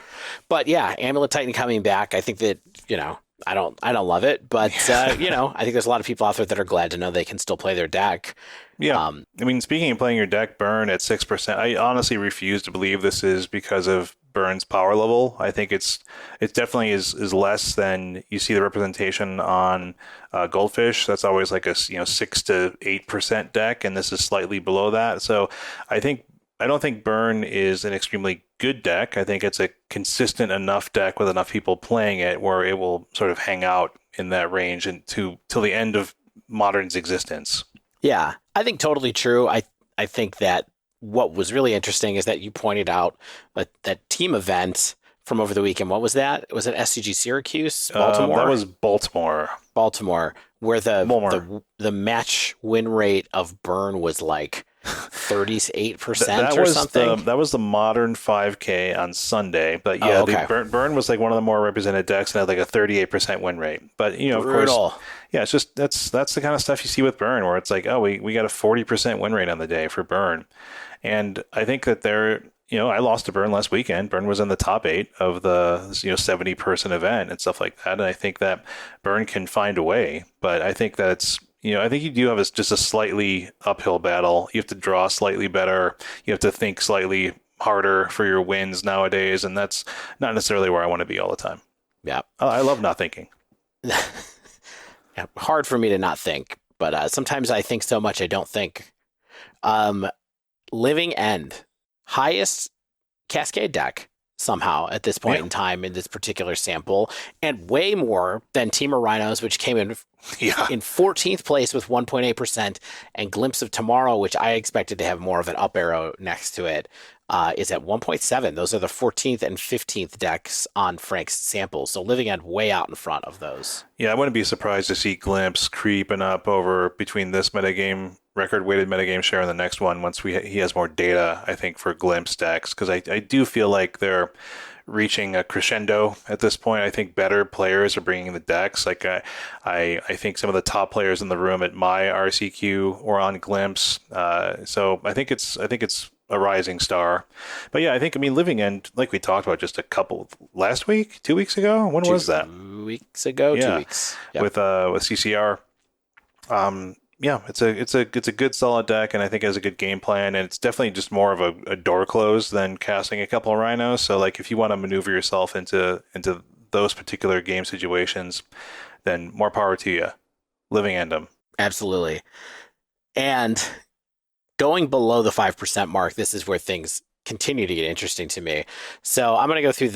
But yeah, Amulet Titan coming back, I think that, you know, I don't love it, but you know, I think there's a lot of people out there that are glad to know they can still play their deck. Yeah, I mean, speaking of playing your deck, Burn at 6%, I honestly refuse to believe this is because of Burn's power level. I think it definitely is less than you see the representation on Goldfish. That's always like a 6 to 8% deck, and this is slightly below that. So I don't think Burn is an extremely good deck. I think it's a consistent enough deck with enough people playing it where it will sort of hang out in that range till the end of Modern's existence. Yeah, I think totally true. I think that what was really interesting is that you pointed out that team event from over the weekend. What was that? Was it SCG Syracuse, Baltimore? That was Baltimore. Baltimore, where the match win rate of Burn was like 38% or something. That was the Modern 5K on Sunday. But yeah, Burn was like one of the more represented decks and had like a 38% win rate. But of course, yeah, it's just that's the kind of stuff you see with Burn, where it's like, oh, we got a 40% win rate on the day for Burn. And I think that I lost to Burn last weekend. Burn was in the top 8 of the 70-person event and stuff like that. And I think that Burn can find a way, but I think that's I think you do have just a slightly uphill battle. You have to draw slightly better. You have to think slightly harder for your wins nowadays, and that's not necessarily where I want to be all the time. Yeah, I love not thinking. Yeah, hard for me to not think, but sometimes I think so much I don't think. Living End, highest Cascade deck somehow at this point in time in this particular sample, and way more than Team Rhinos, which came in 14th place with 1.8%, and Glimpse of Tomorrow, which I expected to have more of an up arrow next to it, is at 1.7. Those are the 14th and 15th decks on Frank's samples. So Living End way out in front of those. Yeah, I wouldn't be surprised to see Glimpse creeping up over between this metagame, record-weighted metagame share, and the next one once he has more data, I think, for Glimpse decks. Because I do feel like they're reaching a crescendo at this point. I think better players are bringing the decks. Like I think some of the top players in the room at my RCQ or on Glimpse. So I think it's a rising star. But yeah, Living End, like we talked about just last week, 2 weeks ago. When was that? 2 weeks ago, yeah. 2 weeks. Yep. With CCR. Yeah, it's a good solid deck, and I think it has a good game plan, and it's definitely just more of a door close than casting a couple of Rhinos. So like if you want to maneuver yourself into those particular game situations, then more power to you. Living End them. Absolutely. And going below the 5% mark, this is where things continue to get interesting to me. So I'm going to go through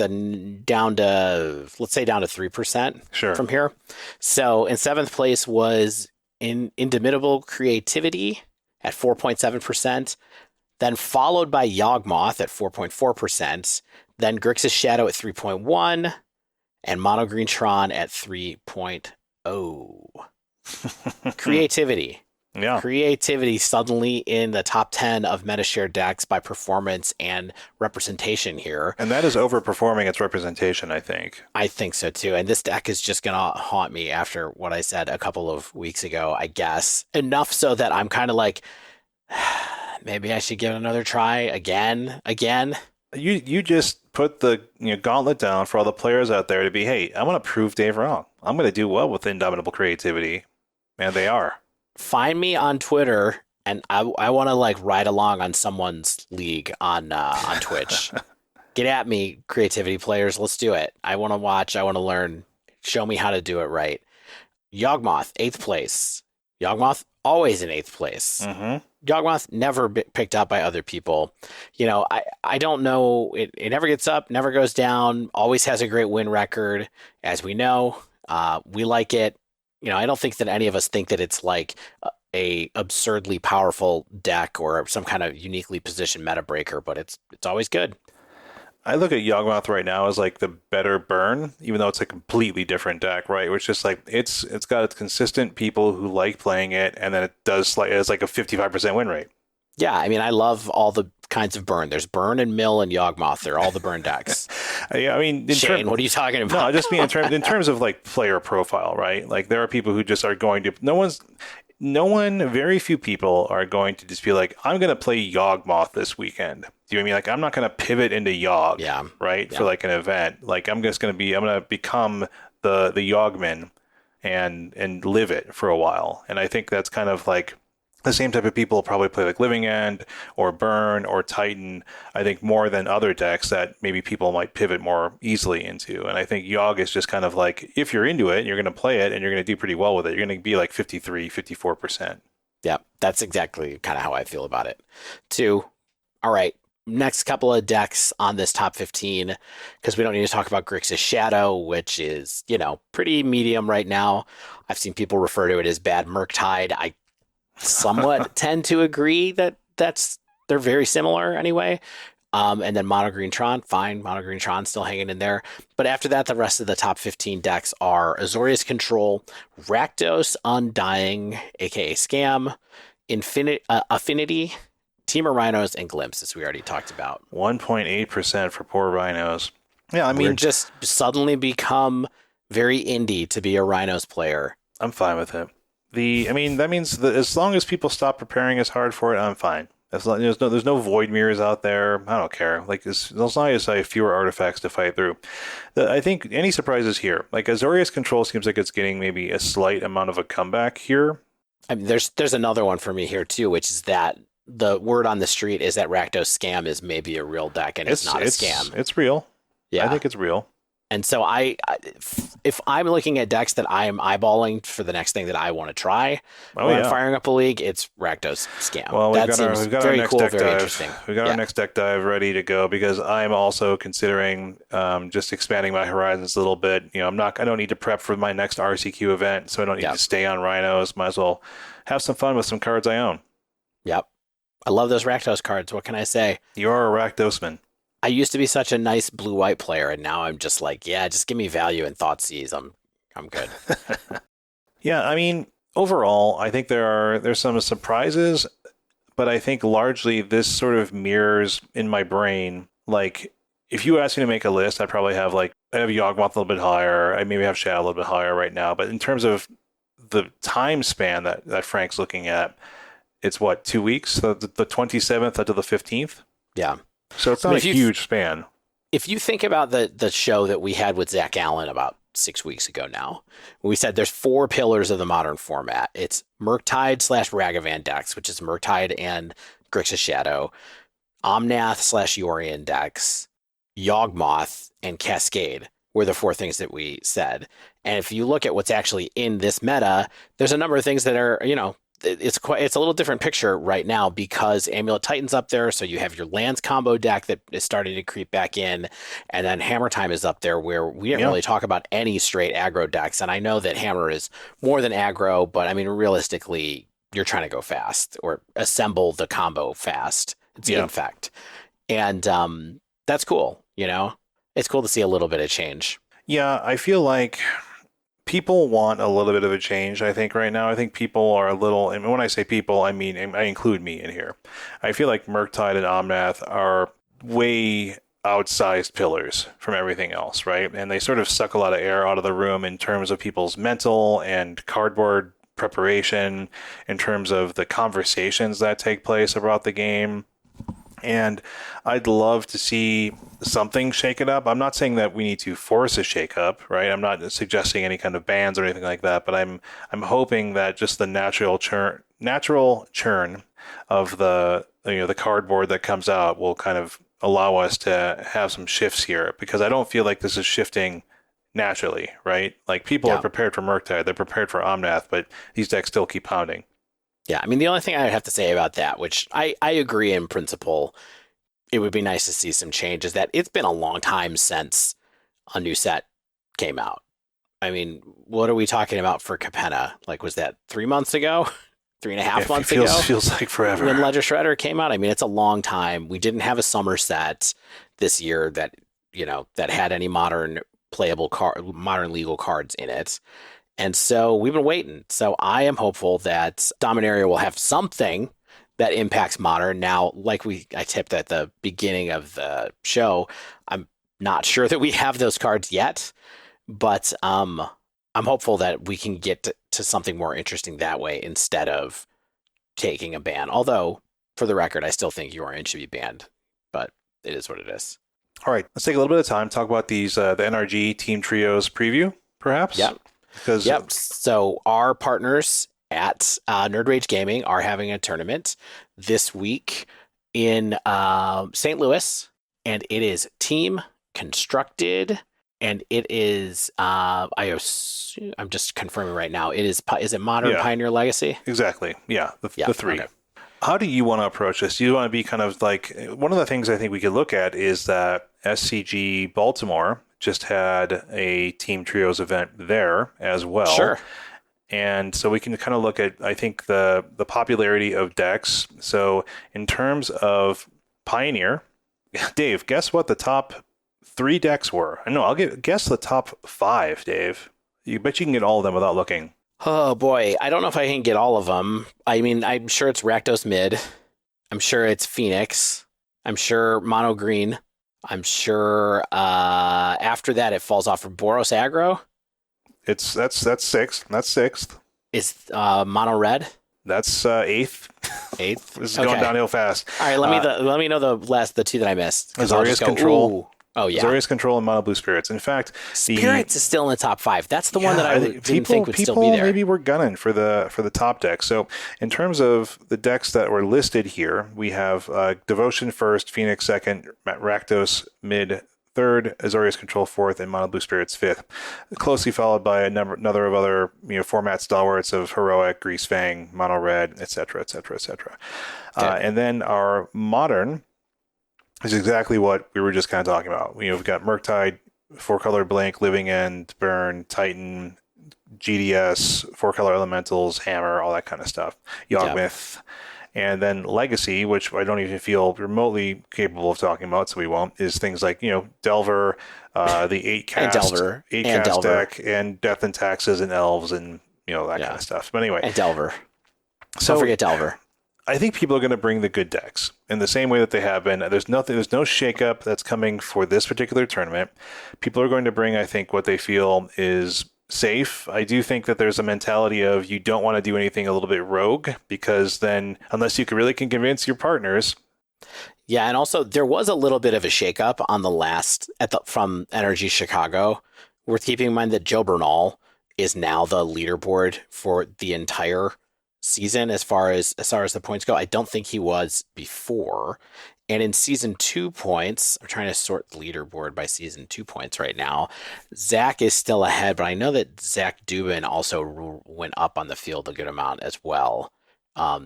down to 3% from here. So in 7th place was Indomitable Creativity at 4.7%, then followed by Yawgmoth at 4.4%, then Grixis Shadow at 3.1%, and Mono Green Tron at 3.0%. Creativity. Yeah. Creativity suddenly in the top 10 of MetaShare decks by performance and representation here. And that is overperforming its representation, I think. I think so too. And this deck is just going to haunt me after what I said a couple of weeks ago, I guess. Enough so that I'm kind of like, maybe I should give it another try again. You just put the gauntlet down for all the players out there to be, hey, I want to prove Dave wrong. I'm going to do well with Indomitable Creativity. And they are. Find me on Twitter, and I want to ride along on someone's league on Twitch. Get at me, creativity players. Let's do it. I want to watch. I want to learn. Show me how to do it right. Yawgmoth, 8th place. Yawgmoth, always in 8th place. Mm-hmm. Yawgmoth never picked up by other people. I don't know. It never gets up, never goes down, always has a great win record, as we know. We like it. I don't think that any of us think that it's like a absurdly powerful deck or some kind of uniquely positioned meta breaker, but it's always good. I look at Yawgmoth right now as like the better burn, even though it's a completely different deck, right? Which just like it's got its consistent people who like playing it, and then it's like a 55% win rate. Yeah, I mean, I love all the kinds of burn. There's burn and mill and Yawgmoth. They're all the burn decks. Yeah, I mean, Shane, what are you talking about? No, I just mean in terms of like player profile, right? Like there are people who just are going to very few people are going to just be like, I'm going to play Yawgmoth this weekend. Do you know what I mean? Like, I'm not going to pivot into Yawg, right? Yeah. For like an event. Like, I'm going to become the Yawgman and live it for a while. And I think that's kind of like the same type of people probably play like Living End or Burn or Titan, I think, more than other decks that maybe people might pivot more easily into. And I think Yawg is just kind of like, if you're into it, you're going to play it and you're going to do pretty well with it. You're going to be like 53, 54%. Yeah, that's exactly kind of how I feel about it. All right, next couple of decks on this top 15, because we don't need to talk about Grixis Shadow, which is, pretty medium right now. I've seen people refer to it as bad Murktide. I somewhat tend to agree that they're very similar anyway. And then Mono Green Tron, fine. Mono Green Tron still hanging in there. But after that, the rest of the top 15 decks are Azorius Control, Rakdos, Undying, aka Scam, Affinity, Team of Rhinos, and Glimpse, as we already talked about. 1.8% for poor Rhinos. Yeah, I mean, we're just suddenly become very indie to be a Rhinos player. I'm fine with it. That means that as long as people stop preparing as hard for it, I'm fine. As long, there's no void mirrors out there. I don't care. Like as long as I have fewer artifacts to fight through. I think any surprises here. Like Azorius Control seems like it's getting maybe a slight amount of a comeback here. I mean, there's another one for me here too, which is that the word on the street is that Rakdos Scam is maybe a real deck, and it's not a scam. It's real. Yeah, I think it's real. And so if I'm looking at decks that I'm eyeballing for the next thing that I want to try, I'm firing up a league, it's Rakdos Scam. Well, we've got our next deck dive. We've got our next deck dive ready to go because I'm also considering just expanding my horizons a little bit. I don't need to prep for my next RCQ event, so I don't need to stay on Rhinos. Might as well have some fun with some cards I own. Yep. I love those Rakdos cards. What can I say? You're a Rakdosman. I used to be such a nice blue-white player, and now I'm just like, just give me value and Thoughtseize. I'm good. Yeah, I mean, overall, I think there's some surprises, but I think largely this sort of mirrors in my brain. Like, if you ask me to make a list, I have Yawgmoth a little bit higher. I maybe have Shadow a little bit higher right now. But in terms of the time span that Frank's looking at, it's what, 2 weeks? The 27th to the 15th? Yeah. So it's not a huge span. If you think about the show that we had with Zach Allen about 6 weeks ago now, we said there's 4 pillars of the modern format. It's Murktide / Ragavan decks, which is Murktide and Grixis Shadow, Omnath / Yorion decks, Yawgmoth, and Cascade were the 4 things that we said. And if you look at what's actually in this meta, there's a number of things that are, it's a little different picture right now because Amulet Titan's up there, so you have your lands combo deck that is starting to creep back in, and then Hammer Time is up there where we didn't really talk about any straight aggro decks, and I know that Hammer is more than aggro, but I mean realistically you're trying to go fast or assemble the combo fast. It's infect, and that's cool. It's cool to see a little bit of change. Yeah, I feel like people want a little bit of a change, I think, right now. I think people are a little, and when I say people, I include me in here. I feel like Murktide and Omnath are way outsized pillars from everything else, right? And they sort of suck a lot of air out of the room in terms of people's mental and cardboard preparation, in terms of the conversations that take place about the game. And I'd love to see something shake it up. I'm not saying that we need to force a shake up, right? I'm not suggesting any kind of bans or anything like that, but I'm hoping that just the natural churn of the cardboard that comes out will kind of allow us to have some shifts here, because I don't feel like this is shifting naturally, right? Like people are prepared for Murktide, they're prepared for Omnath, but these decks still keep pounding. Yeah, I mean, the only thing I would have to say about that, which I agree in principle, it would be nice to see some change, is that it's been a long time since a new set came out. I mean, what are we talking about for Capenna? Like, was that 3 months ago? 3.5 months ago? Feels like forever. When Ledger Shredder came out? I mean, it's a long time. We didn't have a summer set this year that, that had any modern legal cards in it. And so we've been waiting. So I am hopeful that Dominaria will have something that impacts modern. Now, like I tipped at the beginning of the show, I'm not sure that we have those cards yet, but I'm hopeful that we can get to something more interesting that way instead of taking a ban. Although, for the record, I still think Yorin should be banned, but it is what it is. All right, let's take a little bit of time, talk about these the NRG Team Trios preview, perhaps? Yep. So our partners at Nerd Rage Gaming are having a tournament this week in St. Louis, and it is Team Constructed, and it is I'm just confirming right now. Is it Modern, Pioneer, Legacy? Exactly. Yeah, the three. Okay. How do you want to approach this? Do you want to be kind of like, one of the things I think we could look at is that SCG Baltimore just had a Team Trios event there as well. Sure. And so we can kind of look at, I think, the popularity of decks. So in terms of Pioneer, Dave, guess what the top 3 decks were? I know, guess the top 5, Dave. You bet you can get all of them without looking. Oh boy, I don't know if I can get all of them. I mean, I'm sure it's Rakdos Mid. I'm sure it's Phoenix. I'm sure Mono Green. I'm sure after that it falls off for Boros Aggro. That's sixth. That's sixth. Is Mono Red? That's eighth. Eighth. This is going downhill fast. All right, let me know the 2 that I missed. Azorius Control. Oh yeah. Azorius Control and Mono Blue Spirits. In fact, Spirits is still in the top 5. That's the one that I didn't think would still be there. Maybe we're gunning for the top deck. So in terms of the decks that were listed here, we have Devotion first, Phoenix second, Rakdos mid third, Azorius Control fourth, and Mono Blue Spirits fifth. Closely followed by another of other format stalwarts of Heroic, Grease Fang, Mono Red, etc., etc., etc. And then our modern is exactly what we were just kind of talking about. We've got Murktide, 4-color Blink, Living End, Burn, Titan, GDS, 4-color Elementals, Hammer, all that kind of stuff. Yawgmoth. And then Legacy, which I don't even feel remotely capable of talking about, so we won't, is things like, Delver, the 8-cast deck, and Death and Taxes and Elves and, that kind of stuff. But anyway. And Delver. Don't forget Delver. I think people are going to bring the good decks in the same way that they have been. There's no shakeup that's coming for this particular tournament. People are going to bring, I think, what they feel is safe. I do think that there's a mentality of you don't want to do anything a little bit rogue, because then unless you really can convince your partners. Yeah, and also there was a little bit of a shakeup on the last from NRG Chicago. Worth keeping in mind that Joe Bernal is now the leaderboard for the entire season as far as the points go. I don't think he was before. And in season 2 points, I'm trying to sort the leaderboard by season 2 points right now. Zach is still ahead, but I know that Zach Dubin also went up on the field a good amount as well.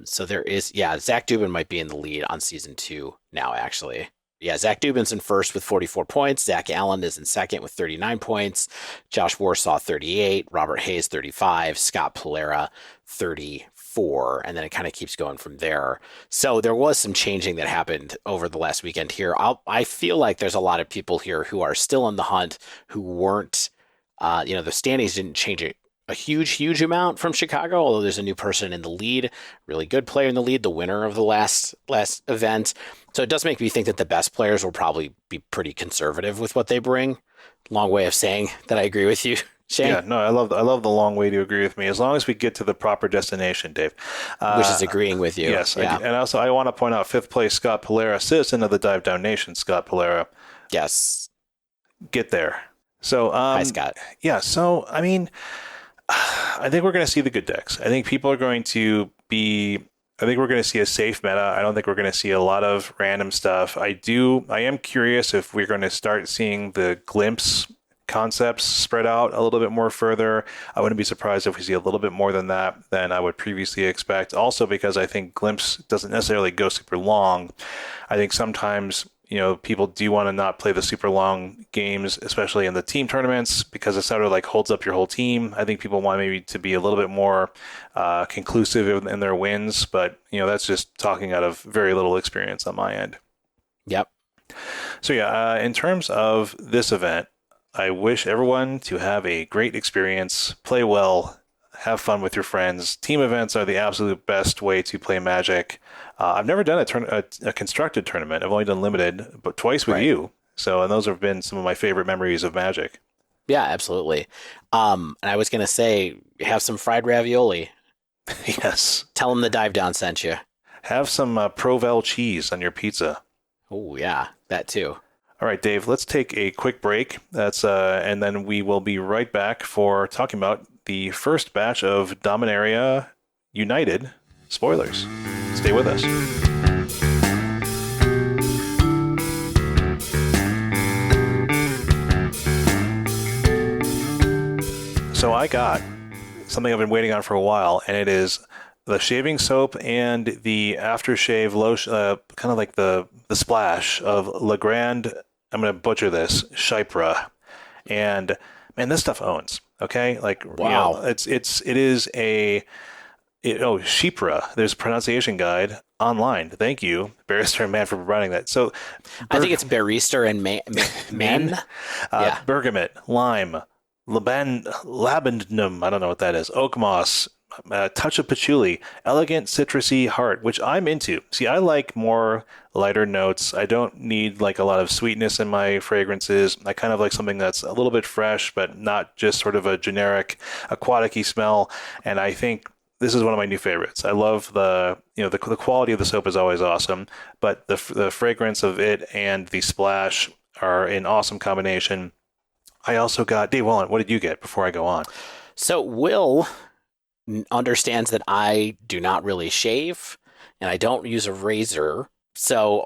So there is, Zach Dubin might be in the lead on season 2 now, actually. Yeah, Zach Dubin's in first with 44 points. Zach Allen is in second with 39 points. Josh Warsaw, 38. Robert Hayes, 35. Scott Polera, 34. And then it kind of keeps going from there. So there was some changing that happened over the last weekend here. I feel like there's a lot of people here who are still in the hunt who weren't, the standings didn't change a huge amount from Chicago, although there's a new person in the lead, really good player in the lead, the winner of the last event. So it does make me think that the best players will probably be pretty conservative with what they bring. Long way of saying that I agree with you, Shane. Yeah, no, I love the long way to agree with me. As long as we get to the proper destination, Dave. Which is agreeing with you. Yes, yeah. And also I want to point out 5th place Scott Polera, citizen of the Dive Down Nation, Scott Polera. Yes. Get there. So, hi, Scott. Yeah, so, I mean, I think we're going to see the good decks. I think people are going to I think we're going to see a safe meta. I don't think we're going to see a lot of random stuff. I am curious if we're going to start seeing the glimpse concepts spread out a little bit more further. I wouldn't be surprised if we see a little bit more than that than I would previously expect. Also because I think Glimpse doesn't necessarily go super long. I think sometimes, people do want to not play the super long games, especially in the team tournaments, because it sort of like holds up your whole team. I think people want maybe to be a little bit more conclusive in their wins, but that's just talking out of very little experience on my end. Yep. So in terms of this event, I wish everyone to have a great experience, play well, have fun with your friends. Team events are the absolute best way to play Magic. I've never done a constructed tournament. I've only done limited, but twice with you. So, and those have been some of my favorite memories of Magic. Yeah, absolutely. And I was going to say, have some fried ravioli. Yes. Tell them the Dive Down sent you. Have some Provel cheese on your pizza. Oh, yeah, that too. All right, Dave, let's take a quick break. And then we will be right back for talking about the first batch of Dominaria United spoilers. Stay with us. So I got something I've been waiting on for a while, and it is the shaving soap and the aftershave lotion, kind of like the splash of Le Grand. I'm going to butcher this, Chypre. And man, this stuff owns. Okay, like wow, it is a Chypre. There's a pronunciation guide online. Thank you, Barrister and Man, for providing that. So I think it's Barrister and Men. Bergamot, lime, laburnum. I don't know what that is. Oak moss. Touch of patchouli, elegant citrusy heart, which I'm into. See, I like more lighter notes. I don't need like a lot of sweetness in my fragrances. I kind of like something that's a little bit fresh, but not just sort of a generic aquatic-y smell. And I think this is one of my new favorites. I love the quality of the soap is always awesome, but the fragrance of it and the splash are an awesome combination. I also got, Dave Wallen, what did you get before I go on? So Will understands that I do not really shave and I don't use a razor. So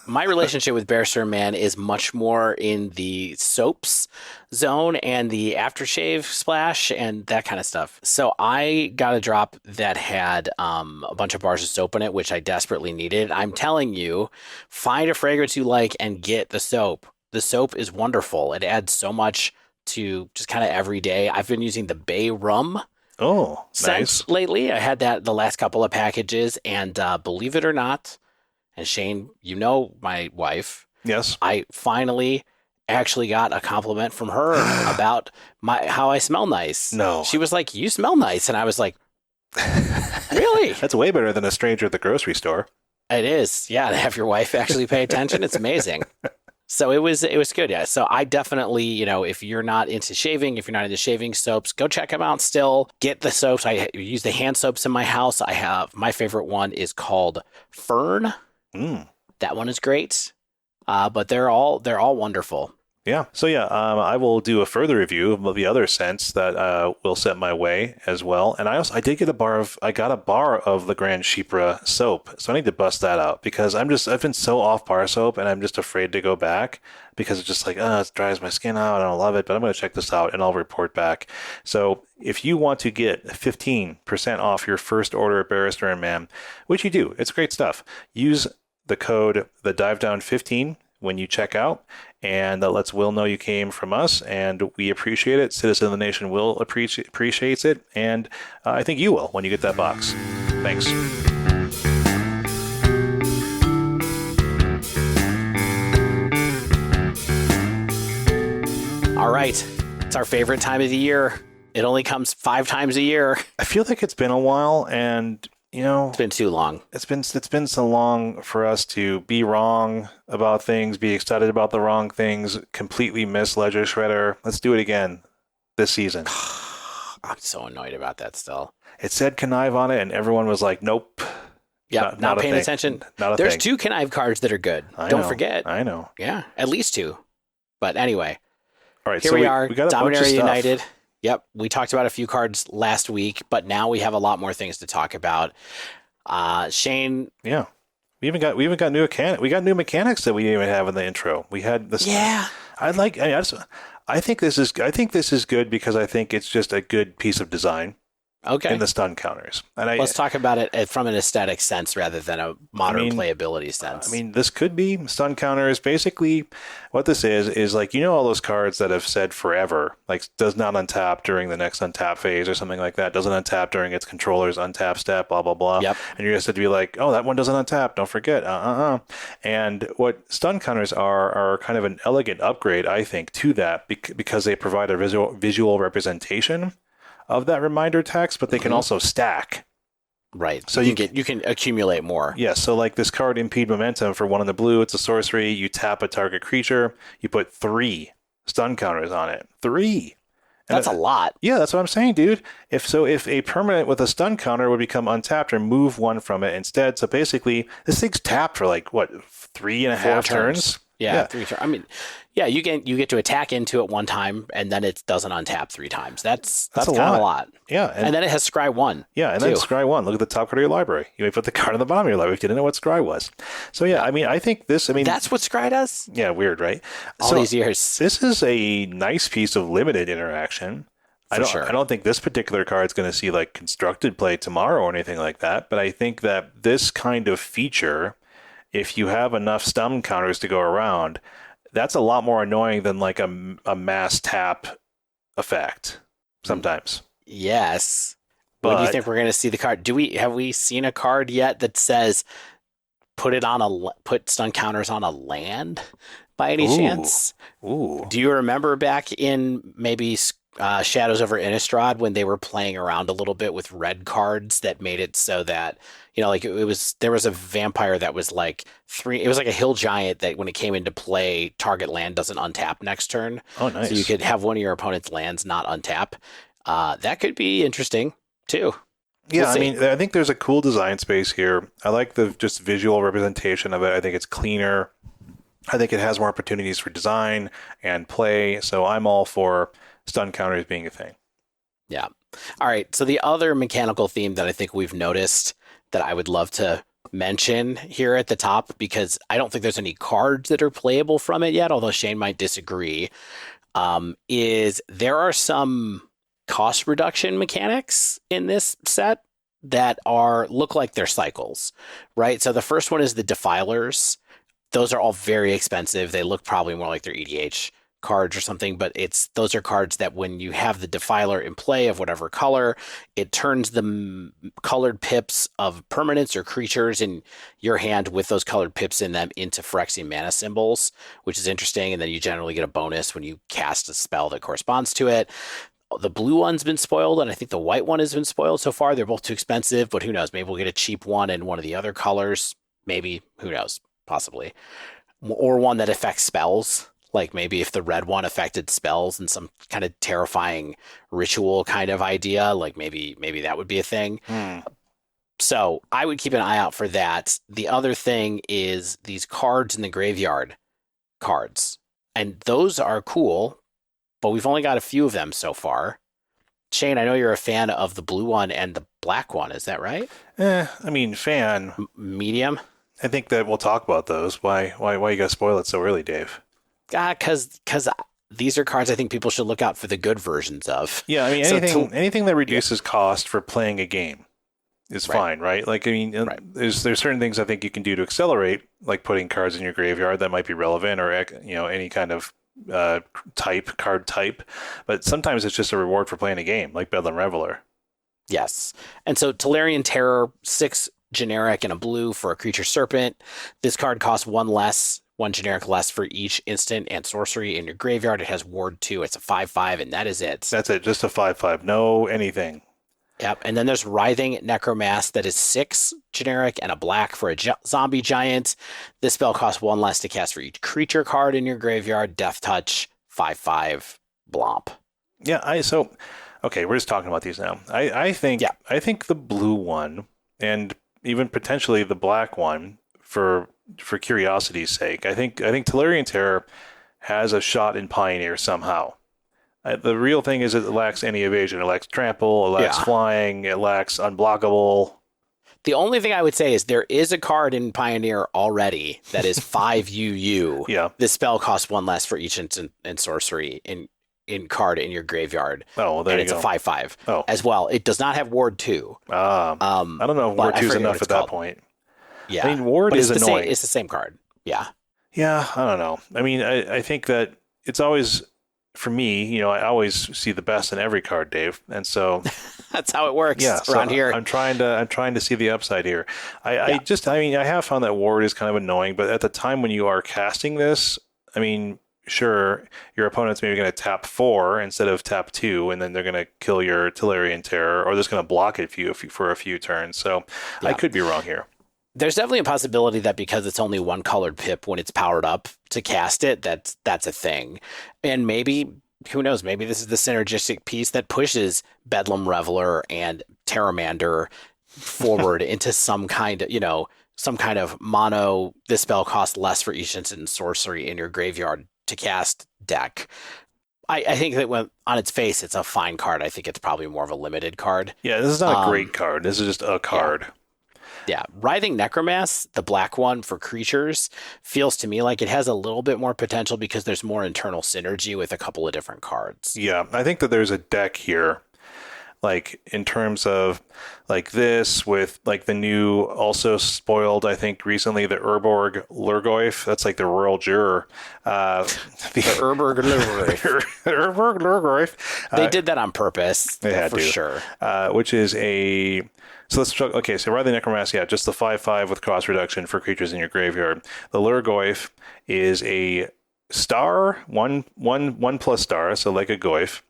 my relationship with Barrister Man is much more in the soaps zone and the aftershave splash and that kind of stuff. So I got a drop that had a bunch of bars of soap in it, which I desperately needed. I'm telling you, find a fragrance you like and get the soap. The soap is wonderful. It adds so much to just kind of every day. I've been using the Bay Rum. Oh, nice. Lately. I had that the last couple of packages, and believe it or not, and Shane, my wife. Yes. I finally actually got a compliment from her about how I smell nice. No. She was like, "You smell nice," and I was like, "Really?" That's way better than a stranger at the grocery store. It is. Yeah, to have your wife actually pay attention, it's amazing. So it was good, yeah. So I definitely, if you're not into shaving, if you're not into shaving soaps, go check them out still. Get the soaps. I use the hand soaps in my house. I have, my favorite one is called Fern. That one is great. But they're all wonderful. Yeah. So I will do a further review of the other scents that will set my way as well. And I did get I got a bar of the Grand Chypre soap. So I need to bust that out because I've been so off bar soap and I'm just afraid to go back because it's just like, it dries my skin out. I don't love it, but I'm going to check this out and I'll report back. So if you want to get 15% off your first order at Barrister and Man, which you do, it's great stuff. Use the code TheDiveDown15 when you check out, and that lets Will know you came from us, and we appreciate it. Citizen of the Nation will appreciates it, and I think you will when you get that box. Thanks. All right. It's our favorite time of the year. It only comes 5 times a year. I feel like it's been a while, and it's been too long. It's been so long for us to be wrong about things, be excited about the wrong things, completely miss Ledger Shredder. Let's do it again this season. I'm so annoyed about that still. It said connive on it, and everyone was like, nope. Yeah, not paying attention. There's 2 connive cards that are good. Don't forget. I know. Yeah, at least 2. But anyway. All right, here so we are, we got a Dominaria bunch of stuff. United. Yep, we talked about a few cards last week, but now we have a lot more things to talk about. Shane, yeah, we even got new mechanics that we didn't even have in the intro. We had this. Yeah, I I think this is good because I think it's just a good piece of design. Okay. In the stun counters. And let's talk about it from an aesthetic sense rather than a modern playability sense. I mean, this could be stun counters. Basically, what this is like, all those cards that have said forever, like does not untap during the next untap phase or something like that, doesn't untap during its controller's untap step, blah, blah, blah. Yep. And you're just to be like, oh, that one doesn't untap, don't forget, And what stun counters are kind of an elegant upgrade, I think, to that because they provide a visual representation of that reminder text, but they can also stack. Right. So you can accumulate more. Yeah. So like this card, Impede Momentum, for 1 in the blue, it's a sorcery. You tap a target creature. You put 3 stun counters on it. 3. And that's a lot. Yeah, that's what I'm saying, dude. If a permanent with a stun counter would become untapped or move 1 from it instead. So basically, this thing's tapped for like, what, 3.5 turns? Yeah, 3 turns. I mean, yeah, you get to attack into it 1 time, and then it doesn't untap 3 times. That's kind of a lot. Yeah. And then it has Scry 1. Yeah, and then Scry 1. Look at the top card of your library. You may put the card on the bottom of your library if you didn't know what Scry was. So yeah, I mean, I think this, that's what Scry does? Yeah, weird, right? All these years. This is a nice piece of limited interaction. I don't think this particular card is going to see like constructed play tomorrow or anything like that, but I think that this kind of feature, if you have enough stun counters to go around, that's a lot more annoying than like a mass tap effect sometimes. Yes. But when do you think we're going to see the card? Have we seen a card yet that says put stun counters on a land by any chance? Ooh. Do you remember back in maybe Shadows over Innistrad when they were playing around a little bit with red cards that made it so that, like there was a vampire that was like 3, it was like a hill giant that when it came into play, target land doesn't untap next turn. Oh, nice. So you could have one of your opponent's lands not untap. That could be interesting too. Yeah, I mean, I think there's a cool design space here. I like the just visual representation of it. I think it's cleaner. I think it has more opportunities for design and play. So I'm all for stun counters being a thing. Yeah. All right. So the other mechanical theme that I think we've noticed that I would love to mention here at the top, because I don't think there's any cards that are playable from it yet, although Shane might disagree, is there are some cost reduction mechanics in this set that look like they're cycles, right? So the first one is the Defilers. Those are all very expensive. They look probably more like they're EDH cards or something, but those are cards that when you have the Defiler in play of whatever color, it turns the colored pips of permanents or creatures in your hand with those colored pips in them into Phyrexian mana symbols, which is interesting. And then you generally get a bonus when you cast a spell that corresponds to it. The blue one's been spoiled, and I think the white one has been spoiled so far. They're both too expensive, but who knows? Maybe we'll get a cheap one in one of the other colors. Maybe, who knows? Possibly. Or one that affects spells. Like maybe if the red one affected spells and some kind of terrifying ritual kind of idea, like maybe that would be a thing. So I would keep an eye out for that. The other thing is these cards in the graveyard cards. And those are cool, but we've only got a few of them so far. Shane, I know you're a fan of the blue one and the black one. Is that right? I mean, fan. Medium? I think that we'll talk about those. Why you gotta spoil it so early, Dave? Because these are cards I think people should look out for the good versions of. Yeah, I mean, anything that reduces cost for playing a game is fine, right? Like, I mean, there's certain things I think you can do to accelerate, like putting cards in your graveyard that might be relevant, or any kind of card type. But sometimes it's just a reward for playing a game, like Bedlam Reveler. Yes, and so Tolarian Terror, 6 generic and a blue for a creature serpent. This card costs 1 generic less for each instant and sorcery in your graveyard. It has Ward 2. It's a 5/5, and that is it. That's it. Just a 5/5. No anything. Yep. And then there's Writhing Necromass that is 6 generic and a black for a zombie giant. This spell costs 1 less to cast for each creature card in your graveyard. Death Touch, 5/5, Blomp. Yeah. Okay, we're just talking about these now. I think the blue one and even potentially the black one for curiosity's sake, I think Tolarian Terror has a shot in Pioneer somehow. The real thing is it lacks any evasion. It lacks trample, it lacks flying, it lacks unblockable. The only thing I would say is there is a card in Pioneer already that is 5 UU. Yeah. This spell costs 1 less for each instant and sorcery card in your graveyard. Oh, well, there and you it's go. a 5/5 Oh. as well. It does not have Ward 2. I don't know if but Ward I 2 is forget what enough it's at that called. point. Yeah. I mean, Ward but is it's annoying. It's the same card. Yeah. Yeah, I don't know. I mean, I think that it's always, for me, I always see the best in every card, Dave. And so That's how it works around here. I'm trying to see the upside here. I have found that Ward is kind of annoying, but at the time when you are casting this, I mean, sure, your opponent's maybe going to tap 4 instead of tap 2, and then they're going to kill your Tolarian Terror, or they're just going to block it for a few turns. So I could be wrong here. There's definitely a possibility that because it's only one colored pip when it's powered up to cast it, that's a thing. And maybe, who knows, maybe this is the synergistic piece that pushes Bedlam Reveler and Terramander forward into some kind of mono, this spell costs less for each instant sorcery in your graveyard to cast deck. I think that when on its face, it's a fine card. I think it's probably more of a limited card. Yeah, this is not a great card. This is just a card. Yeah, Writhing Necromass, the black one for creatures, feels to me like it has a little bit more potential because there's more internal synergy with a couple of different cards. Yeah, I think that there's a deck here, like in terms of like this with like the new, also spoiled, I think recently, the Urborg Lhurgoyf. That's like the Royal Juror. The Urborg Lhurgoyf. Urborg Lhurgoyf. They did that on purpose, they had for to. sure. Which is a... So let's talk. Okay, so rather than Necromass, just the 5/5 with cost reduction for creatures in your graveyard. The Lhurgoyf is a star, one plus star, so like a Goyf.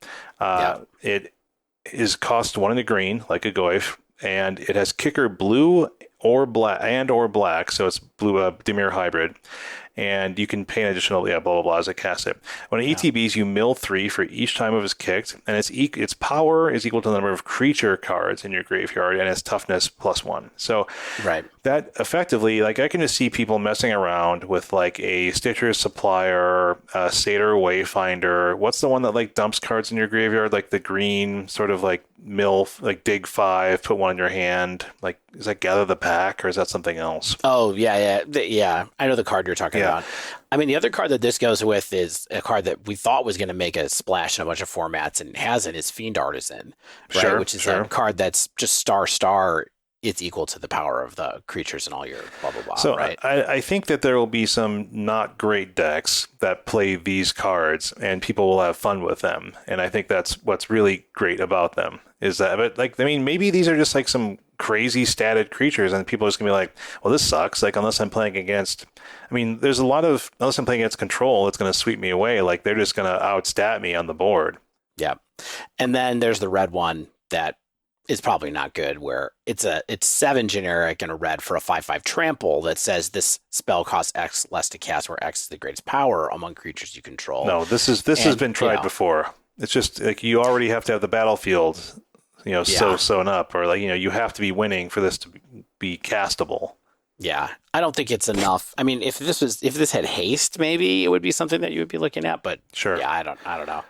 It is cost 1 in the green, like a Goyf, and it has kicker blue or black, so it's blue Dimir hybrid. And you can pay an additional, blah, blah, blah, as it casts it. When it ETBs, you mill 3 for each time it was kicked, and its power is equal to the number of creature cards in your graveyard, and its toughness +1. So that effectively, like, I can just see people messing around with, like, a Stitcher's Supplier, a Satyr Wayfinder. What's the one that, like, dumps cards in your graveyard? Like, the green, sort of, like, mill, like, dig 5, put 1 in your hand. Like, is that Gather the Pack, or is that something else? Oh, yeah. I know the card you're talking about. I mean, the other card that this goes with is a card that we thought was going to make a splash in a bunch of formats and hasn't, is Fiend Artisan, right? Sure, which is a card that's just star. It's equal to the power of the creatures and all your blah, blah, blah. So right? I think that there will be some not great decks that play these cards, and people will have fun with them. And I think that's what's really great about them, is that, but like, I mean, maybe these are just like some crazy statted creatures, and people are just gonna be like, well, this sucks. Like, unless I'm playing against, I mean, there's a lot of, unless I'm playing against control, it's gonna sweep me away. Like, they're just gonna outstat me on the board. Yeah. And then there's the red one that is probably not good, where it's 7 generic and a red for a 5/5 trample that says this spell costs X less to cast, where X is the greatest power among creatures you control. No, this has been tried before. It's just like, you already have to have the battlefield, sewn up, or like, you have to be winning for this to be castable. Yeah, I don't think it's enough. I mean, if this had haste, maybe it would be something that you would be looking at. But sure, yeah, I don't know.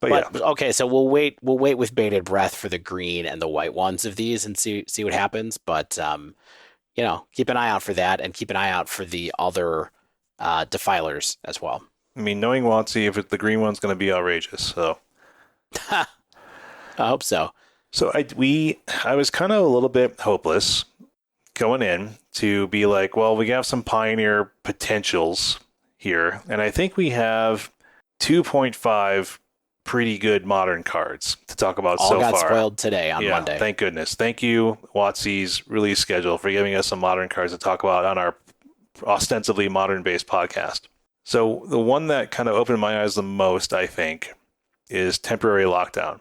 But okay, so we'll wait with bated breath for the green and the white ones of these and see what happens. But keep an eye out for that, and keep an eye out for the other defilers as well. I mean, knowing WotC, if the green one's going to be outrageous, so I hope so. So I was kind of a little bit hopeless going in to be like, well, we have some Pioneer potentials here, and I think we have 2.5 pretty good modern cards to talk about so far. All got spoiled today on Monday. Thank goodness. Thank you, WotC's release schedule, for giving us some modern cards to talk about on our ostensibly modern-based podcast. So the one that kind of opened my eyes the most, I think, is Temporary Lockdown.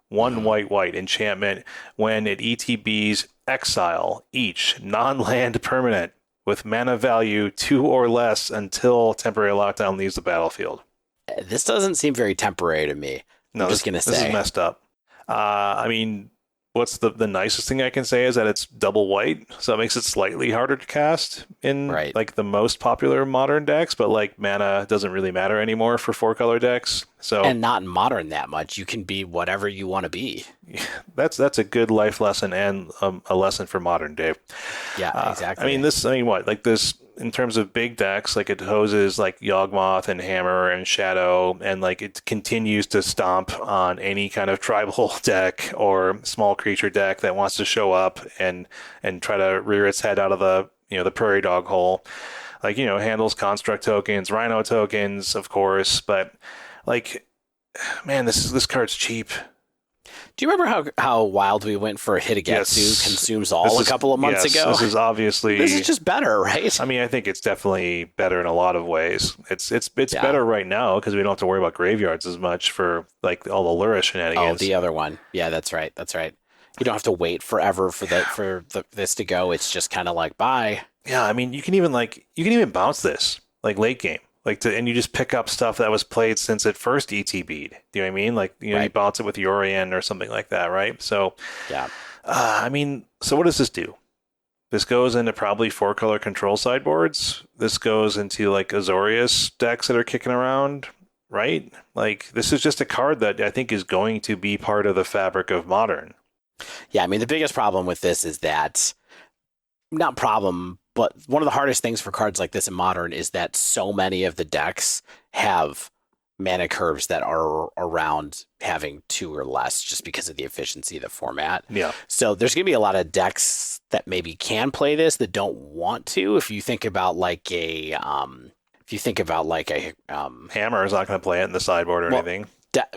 1 white enchantment. When it ETBs, exile each non-land permanent with mana value 2 or less until Temporary Lockdown leaves the battlefield. This doesn't seem very temporary to me. No, I'm just going to say. This is messed up. I mean, what's the nicest thing I can say is that it's double white, so it makes it slightly harder to cast in like the most popular modern decks, but like mana doesn't really matter anymore for 4-color decks. So, and not in modern that much. You can be whatever you want to be. That's a good life lesson, and a lesson for modern, Dave. Yeah, exactly. I mean, what? Like this in terms of big decks, like it hoses like Yawgmoth and Hammer and Shadow, and like it continues to stomp on any kind of tribal deck or small creature deck that wants to show up and try to rear its head out of the the prairie dog hole. Like, handles construct tokens, rhino tokens, of course, but like, man, this card's cheap. Do you remember how wild we went for Hitagetsu consumes all a couple of months ago? This is obviously... This is just better, right? I mean, I think it's definitely better in a lot of ways. It's better right now because we don't have to worry about graveyards as much for like all the Lura shenanigans. Oh, the other one. Yeah, that's right. You don't have to wait forever for this to go. It's just kind of like, bye. Yeah, I mean, you can even bounce this like late game. And you just pick up stuff that was played since it first ETB'd. Do you know what I mean? Like, you bounce it with Urian or something like that, right? So, yeah. So what does this do? This goes into probably 4-color control sideboards. This goes into like Azorius decks that are kicking around, right? Like, this is just a card that I think is going to be part of the fabric of Modern. Yeah, I mean, the biggest problem with this is that, not problem, but one of the hardest things for cards like this in Modern is that so many of the decks have mana curves that are around having 2 or less just because of the efficiency of the format. Yeah. So there's going to be a lot of decks that maybe can play this that don't want to. If you think about like a Hammer is not going to play it in the sideboard or anything.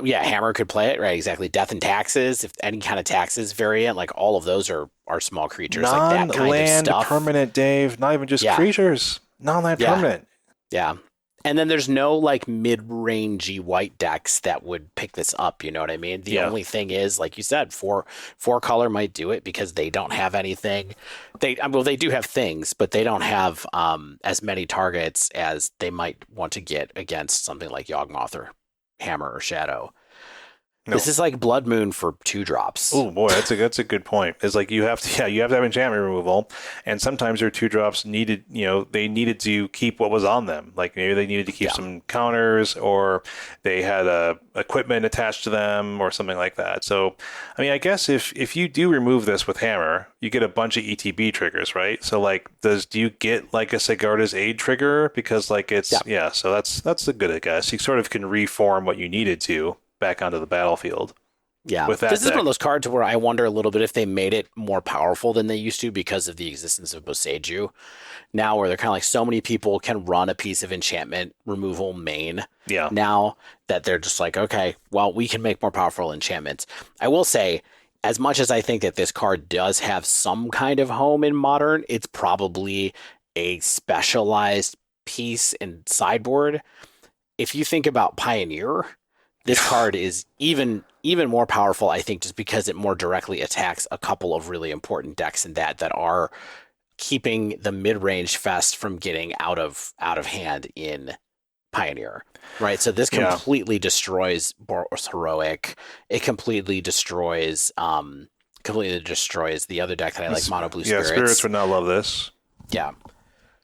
Hammer could play it, right? Exactly. Death and Taxes, if any kind of taxes variant, like all of those are small creatures, like that kind of stuff. Permanent, Dave. Not even just creatures. Non-land permanent. Yeah. And then there's no like mid-rangey white decks that would pick this up. You know what I mean? The only thing is, like you said, four color might do it because they don't have anything. They do have things, but they don't have as many targets as they might want to get against something like Yawgmoth or Hammer or Shadow. No. This is like Blood Moon for 2 drops. Oh boy, that's a good point. It's like you have to have enchantment removal, and sometimes your 2 drops needed, they needed to keep what was on them. Like maybe they needed to keep some counters, or they had equipment attached to them, or something like that. So, I mean, I guess if you do remove this with Hammer, you get a bunch of ETB triggers, right? So like, do you get like a Sigarda's Aid trigger because like it's so that's a good, I guess. You sort of can reform what you needed to back onto the battlefield. Yeah, with that this is one of those cards where I wonder a little bit if they made it more powerful than they used to because of the existence of Boseiju. Now, where they're kind of like so many people can run a piece of enchantment removal main. Yeah. Now that they're just like, okay, well, we can make more powerful enchantments. I will say, as much as I think that this card does have some kind of home in Modern, it's probably a specialized piece in sideboard. If you think about Pioneer, this card is even more powerful, I think, just because it more directly attacks a couple of really important decks in that are keeping the mid-range fest from getting out of hand in Pioneer, right? So this completely destroys Boros Heroic. It completely destroys the other deck that I like, Mono Blue Spirits. Yeah, Spirits would not love this. Yeah.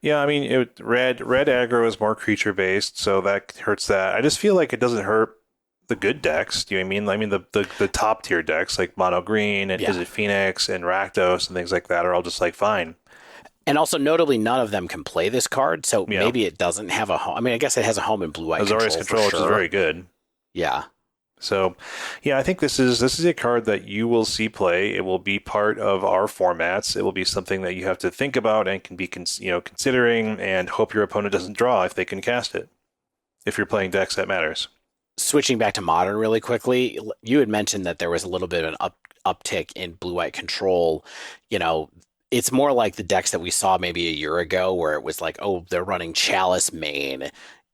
Yeah, I mean, red aggro is more creature based, so that hurts that. I just feel like it doesn't hurt the good decks. Do you know what I mean? I mean, the top tier decks like Mono Green and Is It Phoenix and Rakdos and things like that are all just like fine. And also, notably, none of them can play this card, so maybe it doesn't have a home. I mean, I guess it has a home in Blue-White Azorius Control, which is very good. Yeah. So, I think this is a card that you will see play. It will be part of our formats. It will be something that you have to think about and can be considering, and hope your opponent doesn't draw if they can cast it. If you're playing decks, that matters. Switching back to Modern really quickly, you had mentioned that there was a little bit of an uptick in Blue-White Control. It's more like the decks that we saw maybe a year ago where it was like, oh, they're running Chalice main,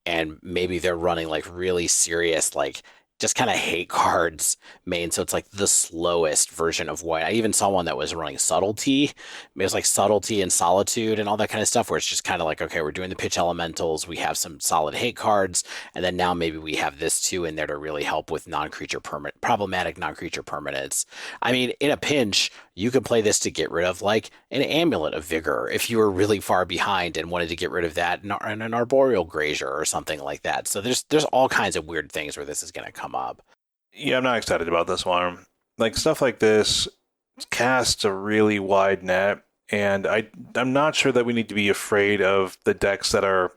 and maybe they're running like really serious, like just kind of hate cards main. So it's like the slowest version of White. I even saw one that was running Subtlety. It was like Subtlety and Solitude and all that kind of stuff, where it's just kind of like, okay, we're doing the pitch elementals. We have some solid hate cards. And then now maybe we have this too in there to really help with problematic non-creature permanents. I mean, in a pinch, you could play this to get rid of like an Amulet of Vigor if you were really far behind and wanted to get rid of that and an Arboreal Grazier or something like that. So there's all kinds of weird things where this is going to come up. Yeah, I'm not excited about this one. Like, stuff like this casts a really wide net, And I'm not sure that we need to be afraid of the decks that are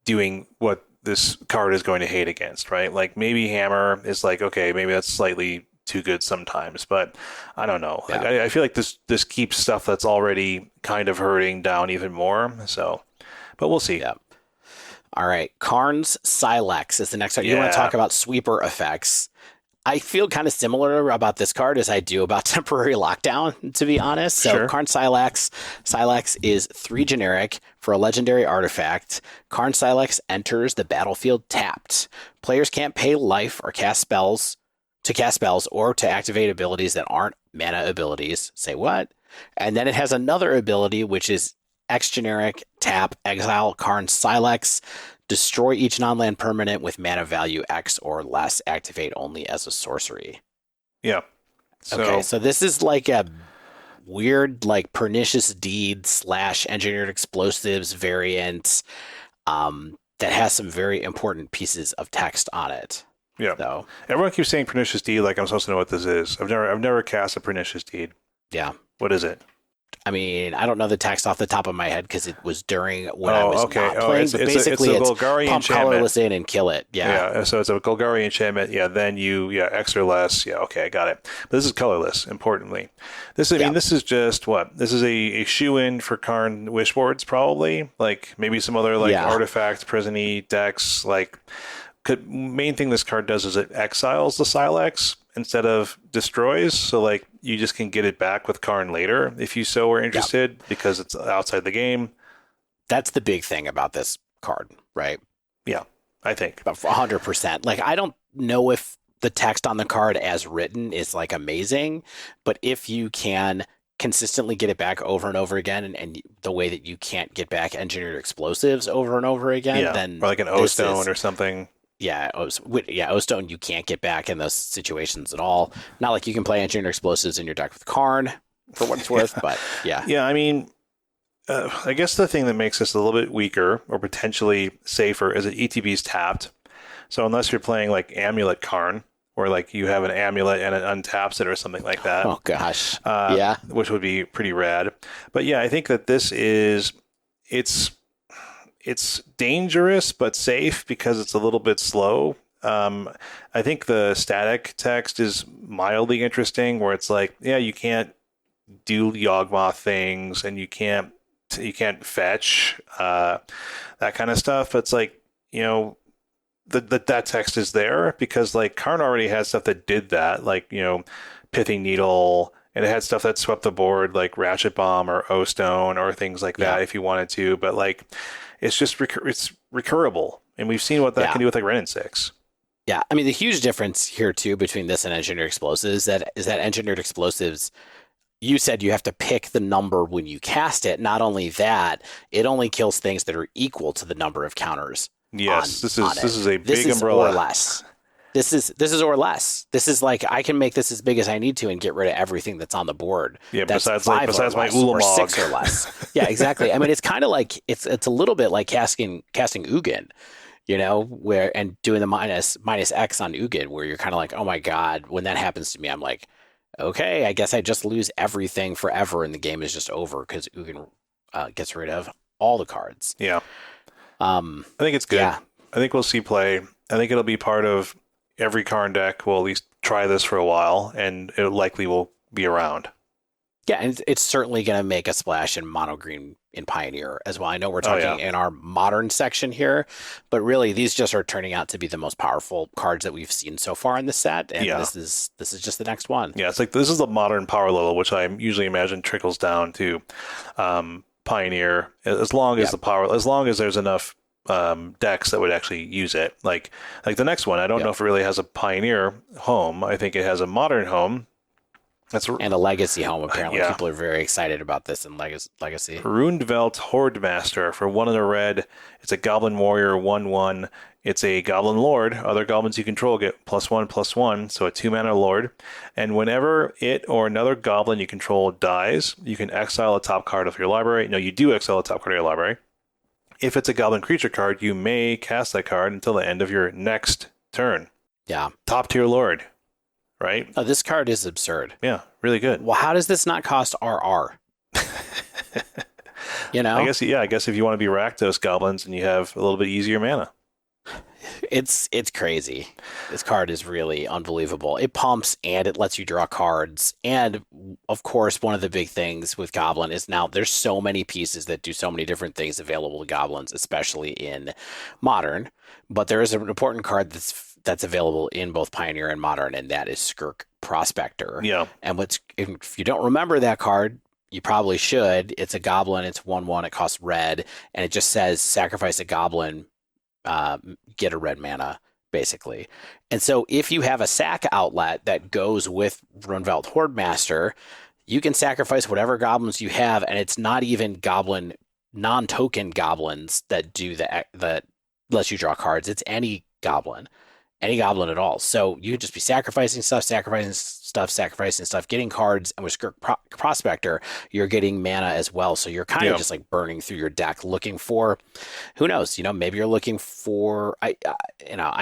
doing what this card is going to hate against, right? Like maybe Hammer is like, okay, maybe that's slightly too good sometimes, but I don't know. Yeah. Like, I feel like this keeps stuff that's already kind of hurting down even more. So, but we'll see. Yeah. All right. Karn's Sylex is the next one. You want to talk about sweeper effects. I feel kind of similar about this card as I do about Temporary Lockdown, to be honest. So Sure. Karn Sylex is 3 generic for a legendary artifact. Karn Sylex enters the battlefield tapped. Players can't pay life or cast spells or to activate abilities that aren't mana abilities. Say what? And then it has another ability, which is X generic, tap, exile Karn Sylex. Destroy each non-land permanent with mana value X or less. Activate only as a sorcery. Yeah. Okay, so this is like a weird, like Pernicious Deed / Engineered Explosives variant that has some very important pieces of text on it. Yeah. So Everyone keeps saying Pernicious Deed like I'm supposed to know what this is. I've never cast a Pernicious Deed. yeah, What is it? I mean, I don't know the text off the top of my head because it was during when I was not playing. It's but a basically, it's Golgari pump enchantment. colorless in and kill it. Yeah. So it's a Golgari enchantment. Yeah, then X or less. Yeah, okay, I got it. But this is colorless, importantly. This is just what? This is a shoe-in for Karn Wishboards, probably. Like, maybe some other, artifact, prison-y decks. Like, main thing this card does is it exiles the Sylex instead of destroys. So, like, you just can get it back with Karn later if you so are interested because it's outside the game. That's the big thing about this card, right? Yeah, I think. 100%. Like, I don't know if the text on the card as written is like amazing, but if you can consistently get it back over and over again, and the way that you can't get back engineered explosives over and over again, then or like an O-Stone or something. Yeah, O-Stone you can't get back in those situations at all. Not like you can play engineered explosives in your deck with Karn, for what it's worth, but yeah. Yeah, I mean, I guess the thing that makes this a little bit weaker or potentially safer is that ETB's tapped. So unless you're playing like Amulet Karn, or like you have an Amulet and it untaps it or something like that. Oh gosh, which would be pretty rad. But yeah, I think that this it's dangerous but safe because it's a little bit slow. I think the static text is mildly interesting, where it's like, yeah, you can't do Yawgmoth things and you can't fetch that kind of stuff. But it's like, that text is there because like Karn already had stuff that did that, like Pithing Needle, and it had stuff that swept the board like Ratchet Bomb or O-Stone or things like that if you wanted to. But like, it's just it's recurable, and we've seen what that can do with like Ren and 6. Yeah, I mean the huge difference here too between this and engineered explosives is that engineered explosives, you said you have to pick the number when you cast it. Not only that, it only kills things that are equal to the number of counters. Yes, this is a big this is umbrella. Or less. This is or less. This is like I can make this as big as I need to and get rid of everything that's on the board. Yeah, that's besides my Ulamog. Or 6 or less. Yeah, exactly. I mean, it's kind of like it's a little bit like casting Ugin, where and doing the minus X on Ugin, where you're kind of like, oh my god, when that happens to me, I'm like, okay, I guess I just lose everything forever, and the game is just over because Ugin gets rid of all the cards. Yeah, I think it's good. Yeah. I think we'll see play. I think it'll be part of every Karn deck. Will at least try this for a while, and it likely will be around. Yeah, and it's certainly going to make a splash in mono green in Pioneer as well. I know we're talking in our modern section here, but really these just are turning out to be the most powerful cards that we've seen so far in the set, and this is just the next one. Yeah, it's like this is the modern power level, which I usually imagine trickles down to Pioneer. As long as there's enough decks that would actually use it. Like the next one, I don't know if it really has a Pioneer home. I think it has a modern home. And a Legacy home, apparently. People are very excited about this in Legacy. Rundvelt Hordemaster for 1 and a red. It's a Goblin Warrior 1/1. It's a Goblin Lord. Other goblins you control get +1/+1, so a 2-mana Lord. And whenever it or another goblin you control dies, you can exile a top card of your library. No, you do exile a top card of your library. If it's a goblin creature card, you may cast that card until the end of your next turn. Yeah. Top tier Lord, right? Oh, this card is absurd. Yeah, really good. Well, how does this not cost RR? You know, I guess if you want to be Rakdos goblins and you have a little bit easier mana. it's crazy. This card is really unbelievable. It pumps and it lets you draw cards. And of course, one of the big things with Goblin is now there's so many pieces that do so many different things available to Goblins, especially in Modern. But there is an important card that's available in both Pioneer and Modern, and that is Skirk Prospector. Yeah. And if you don't remember that card, you probably should. It's a Goblin. It's 1/1. It costs red, and it just says sacrifice a Goblin. Get a red mana, basically. And so if you have a sack outlet that goes with Rundvelt Hordemaster, you can sacrifice whatever goblins you have, and it's not even goblin non-token goblins that do that lets you draw cards. It's any goblin at all. So you could just be sacrificing stuff, getting cards, and with Skirk Prospector, you're getting mana as well. So you're kind of just like burning through your deck, looking for, who knows? Maybe you're looking for, I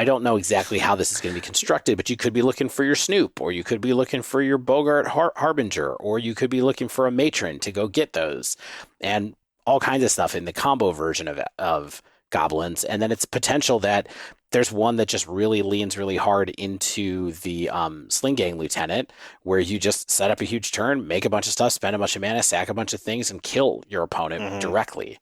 don't know exactly how this is going to be constructed, but you could be looking for your Snoop, or you could be looking for your Bogart Harbinger, or you could be looking for a Matron to go get those, and all kinds of stuff in the combo version of goblins. And then it's potential that there's one that just really leans really hard into the Sling Gang Lieutenant, where you just set up a huge turn, make a bunch of stuff, spend a bunch of mana, sack a bunch of things, and kill your opponent directly.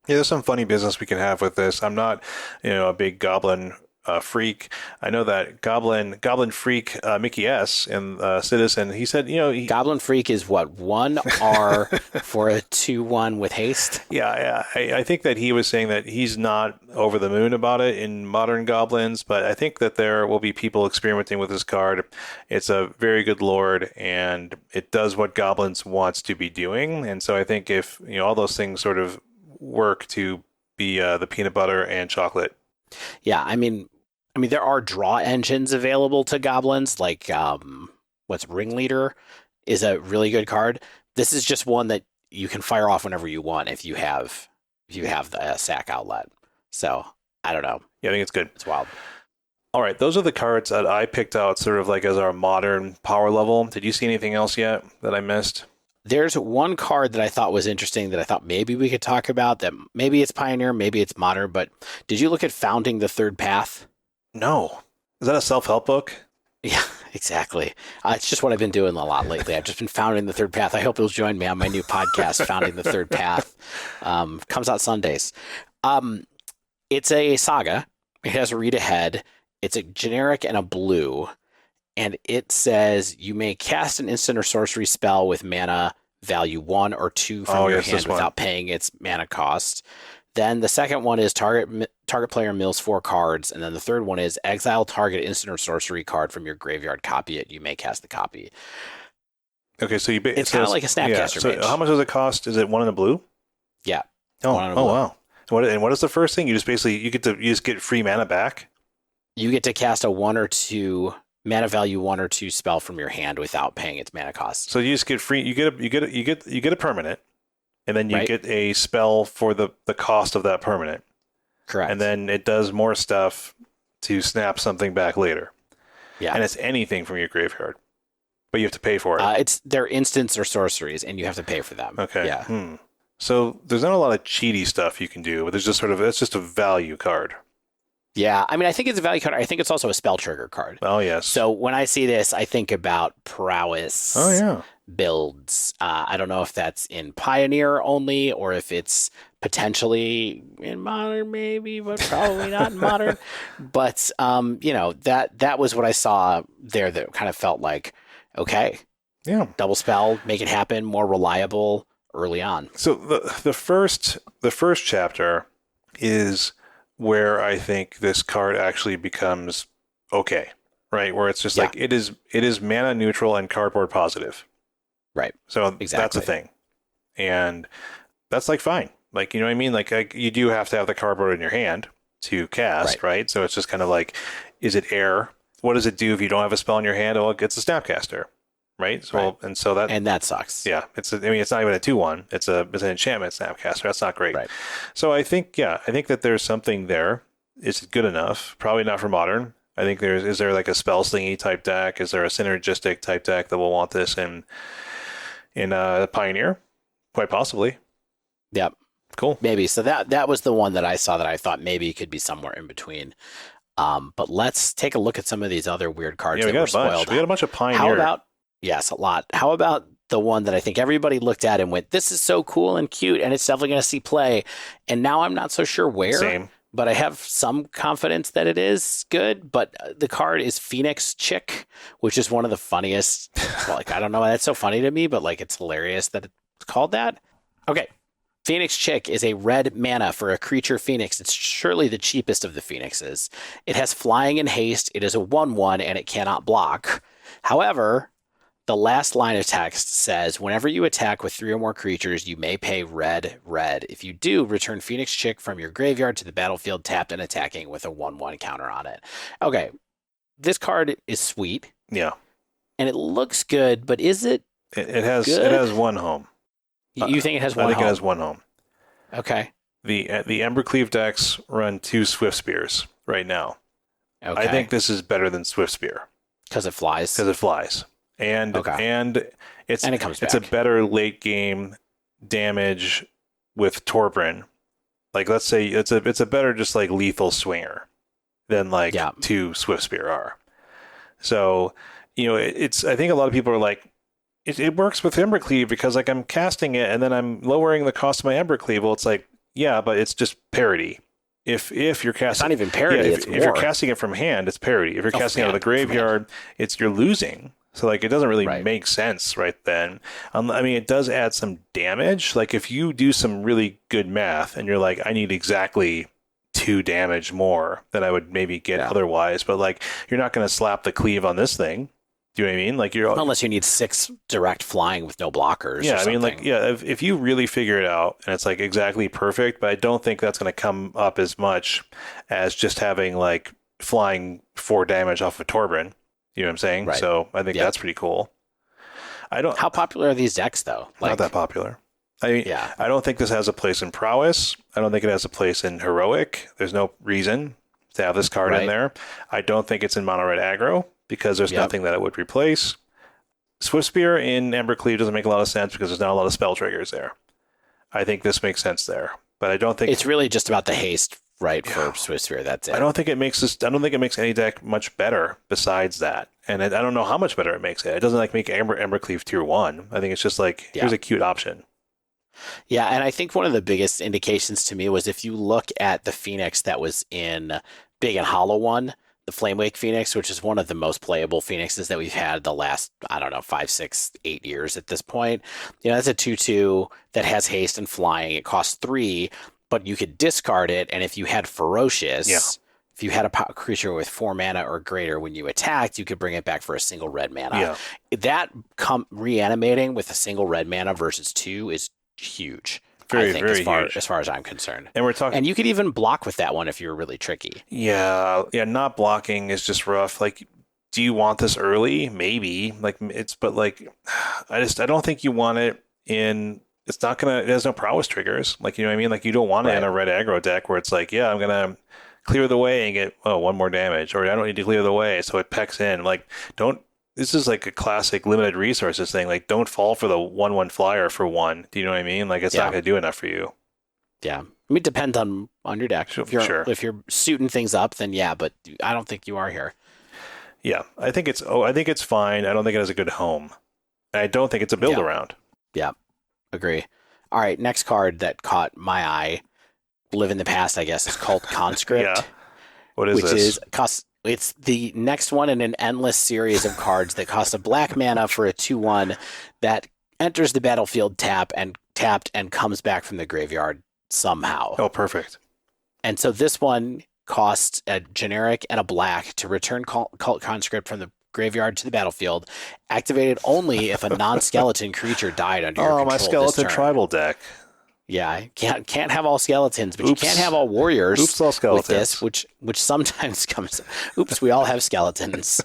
Yeah, there's some funny business we can have with this. I'm not, a big goblin freak. I know that Goblin Freak Mickey S. in Citizen, he said, Goblin Freak is what, 1R for a 2/1 with haste? Yeah. I think that he was saying that he's not over the moon about it in Modern Goblins, but I think that there will be people experimenting with this card. It's a very good lord, and it does what Goblins wants to be doing. And so I think if, all those things sort of work to be the peanut butter and chocolate. Yeah, I mean, there are draw engines available to goblins, like Ringleader is a really good card. This is just one that you can fire off whenever you want if you have the sack outlet. So I don't know. Yeah, I think it's good. It's wild. All right, those are the cards that I picked out sort of like as our modern power level. Did you see anything else yet that I missed? There's one card that I thought was interesting that I thought maybe we could talk about, that maybe it's Pioneer, maybe it's Modern, but did you look at Founding the Third Path? No. Is that a self-help book? Yeah, exactly. It's just what I've been doing a lot lately. I've just been founding the third path. I hope you'll join me on my new podcast, Founding the Third Path. Comes out Sundays. It's a saga. It has a read ahead. It's a generic and a blue. And it says you may cast an instant or sorcery spell with mana value 1 or 2 from your hand without paying its mana cost. Then the second one is target player mills 4 cards, and then the third one is exile target instant or sorcery card from your graveyard, copy it. You may cast the copy. Okay, so it's kind of like a Snapcaster. So how much does it cost? Is it 1 in the blue? Yeah. Oh wow. What is the first thing? You just get free mana back. You get to cast a 1 or 2 mana value 1 or 2 spell from your hand without paying its mana cost. So you just get free. You get a permanent. And then you get a spell for the cost of that permanent. Correct. And then it does more stuff to snap something back later. Yeah. And it's anything from your graveyard. But you have to pay for it. They're instants or sorceries, and you have to pay for them. Okay. Yeah. So there's not a lot of cheaty stuff you can do, but there's just it's just a value card. Yeah. I mean, I think it's a value card. I think it's also a spell trigger card. Oh, yes. So when I see this, I think about prowess. Oh, yeah. Builds. I don't know if that's in Pioneer only, or if it's potentially in Modern, maybe, but probably not in Modern. But that was what I saw there. That kind of felt like, okay, double spell, make it happen, more reliable early on. So the first chapter is where I think this card actually becomes okay, right? Where it's just like it is mana neutral and cardboard positive. Right. So that's a thing. And that's like fine. Like, you know what I mean? Like you do have to have the cardboard in your hand to cast, right? So it's just kind of like, is it air? What does it do if you don't have a spell in your hand? Well, it's a Snapcaster, right? So and that sucks. Yeah. It's not even a 2/1. It's an enchantment Snapcaster. That's not great. Right. So I think that there's something there. Is it good enough? Probably not for Modern. I think is there like a spell slingy type deck? Is there a synergistic type deck that will want this in Pioneer? Quite possibly. Yep. Cool. Maybe. So that was the one that I saw that I thought maybe could be somewhere in between. But let's take a look at some of these other weird cards that were spoiled. We got a bunch of Pioneer. How about, yes, a lot. How about the one that I think everybody looked at and went, this is so cool and cute, and it's definitely going to see play. And now I'm not so sure where. Same. But I have some confidence that it is good. But the card is Phoenix Chick, which is one of the funniest. Well, like, I don't know why that's so funny to me, but like it's hilarious that it's called that. Okay. Phoenix Chick is a red mana for a creature Phoenix. It's surely the cheapest of the Phoenixes. It has flying and haste. It is a 1/1 and it cannot block. However, the last line of text says, whenever you attack with 3 or more creatures, you may pay red. If you do, return Phoenix Chick from your graveyard to the battlefield tapped and attacking with a 1/1 counter on it. Okay, this card is sweet. Yeah. And it looks good, but is it It has good? It has one home. You think it has one I think home? it has one home. Okay. The Embercleave decks run 2 Swift Spears right now. Okay. I think this is better than Swift Spear. Because it flies? Because it flies. And it comes back. It's a better late game damage with Torbran. Like, let's say it's a better just like lethal swinger than like 2 Swift Spear are. So, I think a lot of people are like, it works with Embercleave because like I'm casting it and then I'm lowering the cost of my Embercleave. Well, it's like, yeah, but it's just parity. If you're casting, it's not even parity. If you're casting it from hand, it's parity. If you're casting it out of the graveyard, you're losing. So like it doesn't really make sense right then. I mean, it does add some damage. Like if you do some really good math and you're like, I need exactly 2 damage more than I would maybe get otherwise, but like you're not going to slap the cleave on this thing. Do you know what I mean? Like unless you need 6 direct flying with no blockers. Yeah, or something. I mean, like, if you really figure it out and it's like exactly perfect, but I don't think that's going to come up as much as just having like flying 4 damage off of Torbran. You know what I'm saying? Right. So I think that's pretty cool. How popular are these decks though? Not that popular. I mean, I don't think this has a place in prowess. I don't think it has a place in heroic. There's no reason to have this card in there. I don't think it's in mono red aggro, because there's nothing that it would replace. Swift Spear in Embercleave doesn't make a lot of sense because there's not a lot of spell triggers there. I think this makes sense there, but I don't think it's really just about the haste, for Swift Spear. That's it. I don't think it makes any deck much better besides that, and I don't know how much better it makes it. It doesn't like make Embercleave tier 1. I think it's just like here's a cute option. Yeah, and I think one of the biggest indications to me was if you look at the Phoenix that was in Big and Hollow 1. The Flamewake Phoenix, which is one of the most playable Phoenixes that we've had the last, 5, 6, 8 years at this point. That's a 2/2 that has haste and flying. It costs 3, but you could discard it. And if you had Ferocious, if you had a creature with 4 mana or greater, when you attacked, you could bring it back for a single red mana. Yeah. That reanimating with a single red mana versus 2 is huge. Very, I think, very huge. As far as I'm concerned. And we're talking, and you could even block with that one if you're really tricky. Yeah. Not blocking is just rough. Like, do you want this early? Maybe. But I don't think you want it in. It has no prowess triggers. Like, you know what I mean? Like, you don't want it in a red aggro deck where it's like, yeah, I'm gonna clear the way and get 1 more damage, or I don't need to clear the way, so it pecks in. Like, don't. This is like a classic limited resources thing. Like, don't fall for the 1/1 flyer for 1. Do you know what I mean? Like, it's not going to do enough for you. Yeah. I mean, it depends on your deck. Sure. If you're suiting things up, then but I don't think you are here. Yeah. I think it's fine. I don't think it has a good home. I don't think it's a build around. Yeah. Agree. All right. Next card that caught my eye, live in the past, I guess, is called Conscript. What is this? It's the next one in an endless series of cards that cost a black mana for a 2/1 that enters the battlefield tapped and comes back from the graveyard somehow. Oh, perfect. And so this one costs a generic and a black to return Cult Conscript from the graveyard to the battlefield, activated only if a non-skeleton creature died under your control. Oh, my skeleton tribal deck. Yeah, can't have all skeletons, but you can't have all warriors. Oops, all skeletons. With this, which sometimes comes. Oops, we all have skeletons.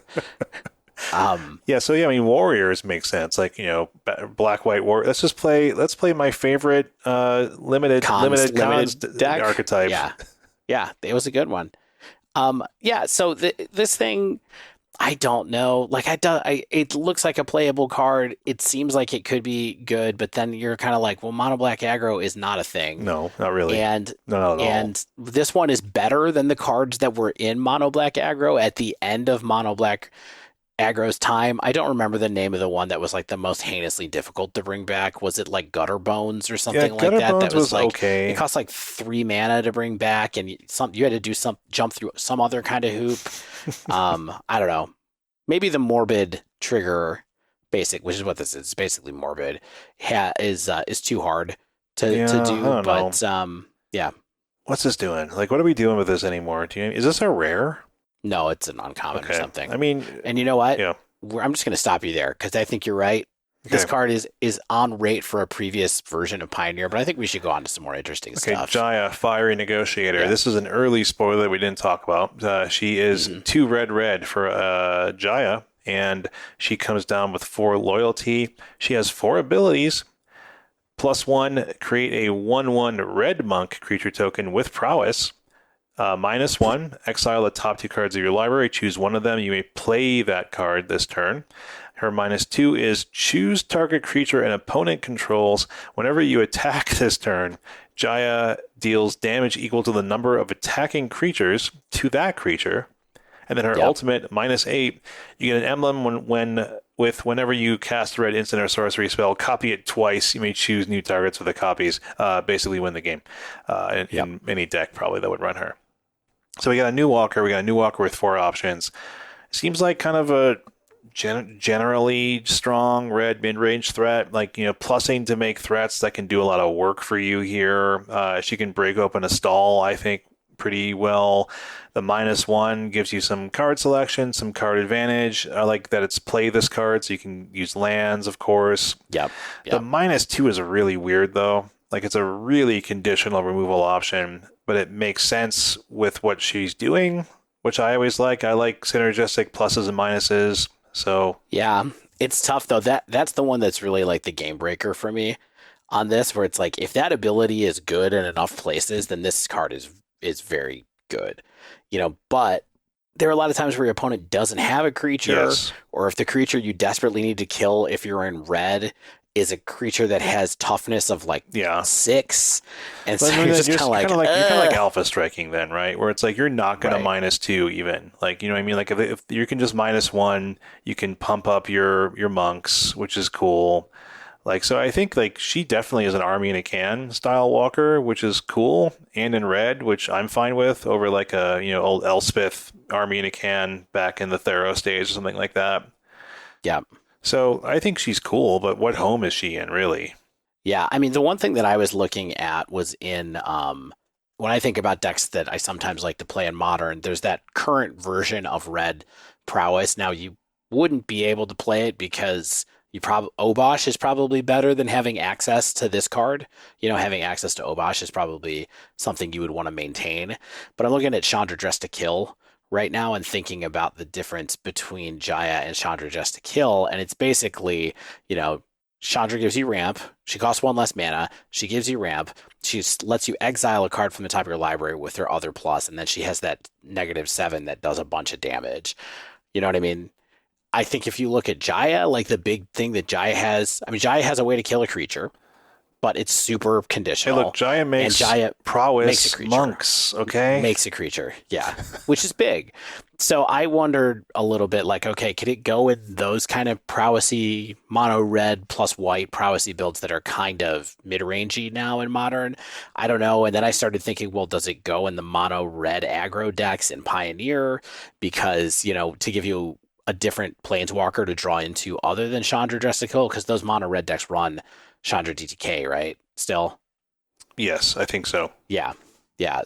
I mean, warriors make sense. Like, black white warrior. Let's play my favorite limited cons deck archetype. Yeah, it was a good one. So this thing, I don't know. Like it looks like a playable card. It seems like it could be good, but then you're kind of like, well, mono black aggro is not a thing. No, not really. And Not at all. and this one is better than the cards that were in mono black aggro at the end of mono black aggro's time. I don't remember the name of the one that was like the most heinously difficult to bring back. Was it like Gutter Bones or something like Gutter that? Bones That was like okay. it cost like 3 mana to bring back, and you had to do jump through some other kind of hoop. I don't know. Maybe the morbid trigger basic, which is what this is, basically morbid, is too hard to do. I don't But know. yeah, What's this doing? Like, what are we doing with this anymore? Is this a rare? no, it's an uncommon or something. I mean, and you know what? yeah. I'm just going to stop you there because I think you're right. This Okay. card is on rate for a previous version of Pioneer, but I think we should go on to some more interesting stuff. Jaya, Fiery Negotiator. Yeah. This is an early spoiler that we didn't talk about. She is 2 red for Jaya, and she comes down with 4 loyalty. She has 4 abilities. +1, create a 1/1 red monk creature token with prowess. -1, exile the top 2 cards of your library. Choose one of them. You may play that card this turn. Her -2 is choose target creature an opponent controls. Whenever you attack this turn, Jaya deals damage equal to the number of attacking creatures to that creature. And then her ultimate -8, you get an emblem whenever you cast a red instant or sorcery spell, copy it twice. You may choose new targets for the copies. Basically win the game in any deck probably that would run her. So we got a new walker. We got a new walker with 4 options. Seems like kind of a generally strong red mid-range threat, like, plussing to make threats that can do a lot of work for you here. She can break open a stall, I think, pretty well. The -1 gives you some card selection, some card advantage. I like that it's play this card, so you can use lands, of course. Yep. The -2 is really weird, though. Like, it's a really conditional removal option, but it makes sense with what she's doing, which I always like. I like synergistic pluses and minuses. So yeah, it's tough though. That's the one that's really like the game breaker for me on this, where it's like if that ability is good in enough places, then this card is very good. But there are a lot of times where your opponent doesn't have a creature, or if the creature you desperately need to kill if you're in red is a creature that has toughness of like 6, and so you're just kind of like you're kind of like alpha striking then, right? Where it's like you're not going to -2 even, like, you know what I mean? Like if you can just -1, you can pump up your monks, which is cool. Like, so I think like she definitely is an army in a can style walker, which is cool, and in red, which I'm fine with, over like a old Elspeth army in a can back in the Thero stage or something like that. Yeah. So I think she's cool, but what home is she in, really? Yeah, I mean, the one thing that I was looking at was in when I think about decks that I sometimes like to play in Modern, there's that current version of red prowess. Now, you wouldn't be able to play it because Obosh is probably better than having access to this card. Having access to Obosh is probably something you would want to maintain. But I'm looking at Chandra Dressed to Kill right now and thinking about the difference between Jaya and Chandra Dressed to Kill, and it's basically, Chandra gives you ramp. She costs 1 less mana. She gives you ramp. She lets you exile a card from the top of your library with her other plus, and then she has that -7 that does a bunch of damage. You know what I mean? I think if you look at Jaya, like the big thing that Jaya has, Jaya has a way to kill a creature, but it's super conditional. Hey, look, Jaya makes prowess makes a creature. Monks, okay? Makes a creature, yeah, which is big. So I wondered a little bit, like, okay, could it go in those kind of prowessy mono red plus white prowessy builds that are kind of mid-rangey now in Modern? I don't know. And then I started thinking, well, does it go in the mono red aggro decks in Pioneer? Because, to give you a different planeswalker to draw into other than Chandra Dressed to Kill, because those mono red decks run Chandra DTK, right? Still? Yes, I think so. Yeah.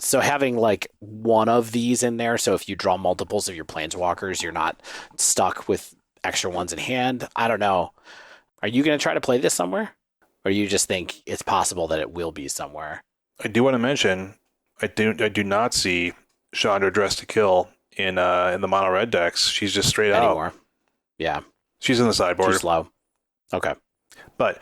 So having like one of these in there, so if you draw multiples of your planeswalkers, you're not stuck with extra ones in hand. I don't know. Are you going to try to play this somewhere? Or you just think it's possible that it will be somewhere? I do want to mention, I do not see Chandra Dressed to Kill in the mono red decks. She's just straight out. Yeah. She's in the sideboard. Too slow. Okay. But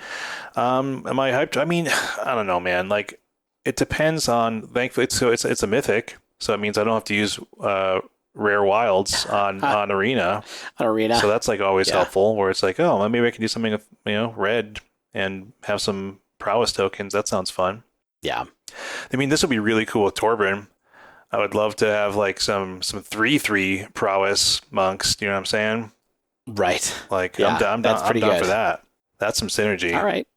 am I hyped? I mean, I don't know, man. Like, it depends on. Thankfully, it's a mythic, so it means I don't have to use rare wilds on Arena. On Arena. So that's like always helpful, where it's like, oh, well, maybe I can do something with, red and have some prowess tokens. That sounds fun. Yeah. I mean, this would be really cool with Torbjorn. I would love to have like some 3/3 prowess monks. You know what I'm saying? Right. Like I'm down for that. That's some synergy. All right.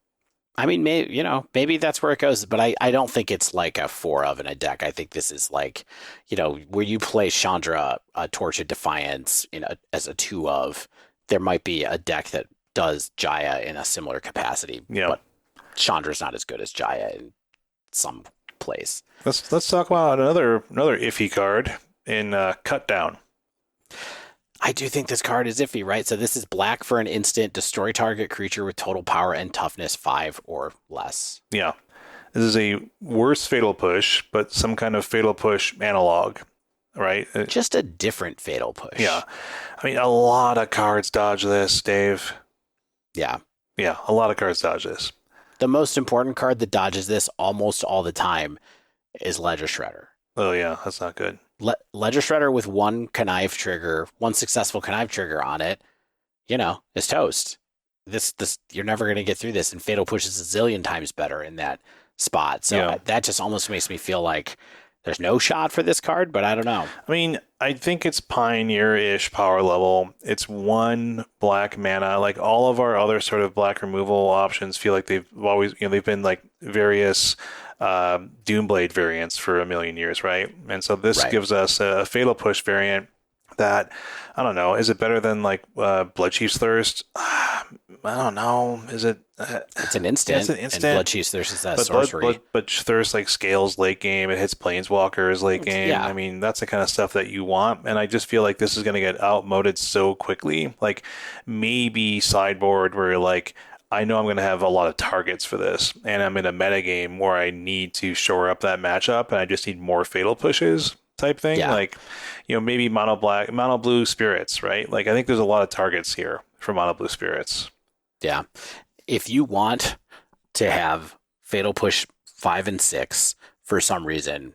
I mean, maybe that's where it goes, but I don't think it's like a 4 of in a deck. I think this is like, where you play Chandra, Torch of Defiance as a 2 of, there might be a deck that does Jaya in a similar capacity. Yeah. But Chandra's not as good as Jaya in some place. Let's talk about another iffy card in Cut Down. I do think this card is iffy, right? So this is black for an instant, destroy target creature with total power and toughness 5 or less. Yeah. This is a worse Fatal Push, but some kind of Fatal Push analog, right? Just a different Fatal Push. Yeah. I mean, a lot of cards dodge this, Dave. Yeah. Yeah, a lot of cards dodge this. The most important card that dodges this almost all the time is Ledger Shredder. Oh, yeah, that's not good. Ledger Shredder with one successful connive trigger on it, is toast. This you're never going to get through this, and Fatal Push is a zillion times better in that spot. So that just almost makes me feel like there's no shot for this card, but I don't know. I mean, I think it's Pioneer-ish power level. It's 1 black mana. Like all of our other sort of black removal options feel like they've always, they've been like various Doomblade variants for a million years, right? And so this gives us a Fatal Push variant that, I don't know, is it better than like Bloodchief's Thirst? I don't know. Is it? It's an instant. It's an instant. And Bloodchief's Thirst is that sorcery. But Thirst like scales late game. It hits Planeswalkers late game. Yeah. I mean, that's the kind of stuff that you want. And I just feel like this is going to get outmoded so quickly. Like maybe sideboard where you're like, I know I'm going to have a lot of targets for this, and I'm in a metagame where I need to shore up that matchup, and I just need more Fatal Pushes type thing. Yeah. Like, maybe mono blue spirits, right? Like, I think there's a lot of targets here for mono blue spirits. Yeah. If you want to have Fatal Push 5 and 6 for some reason,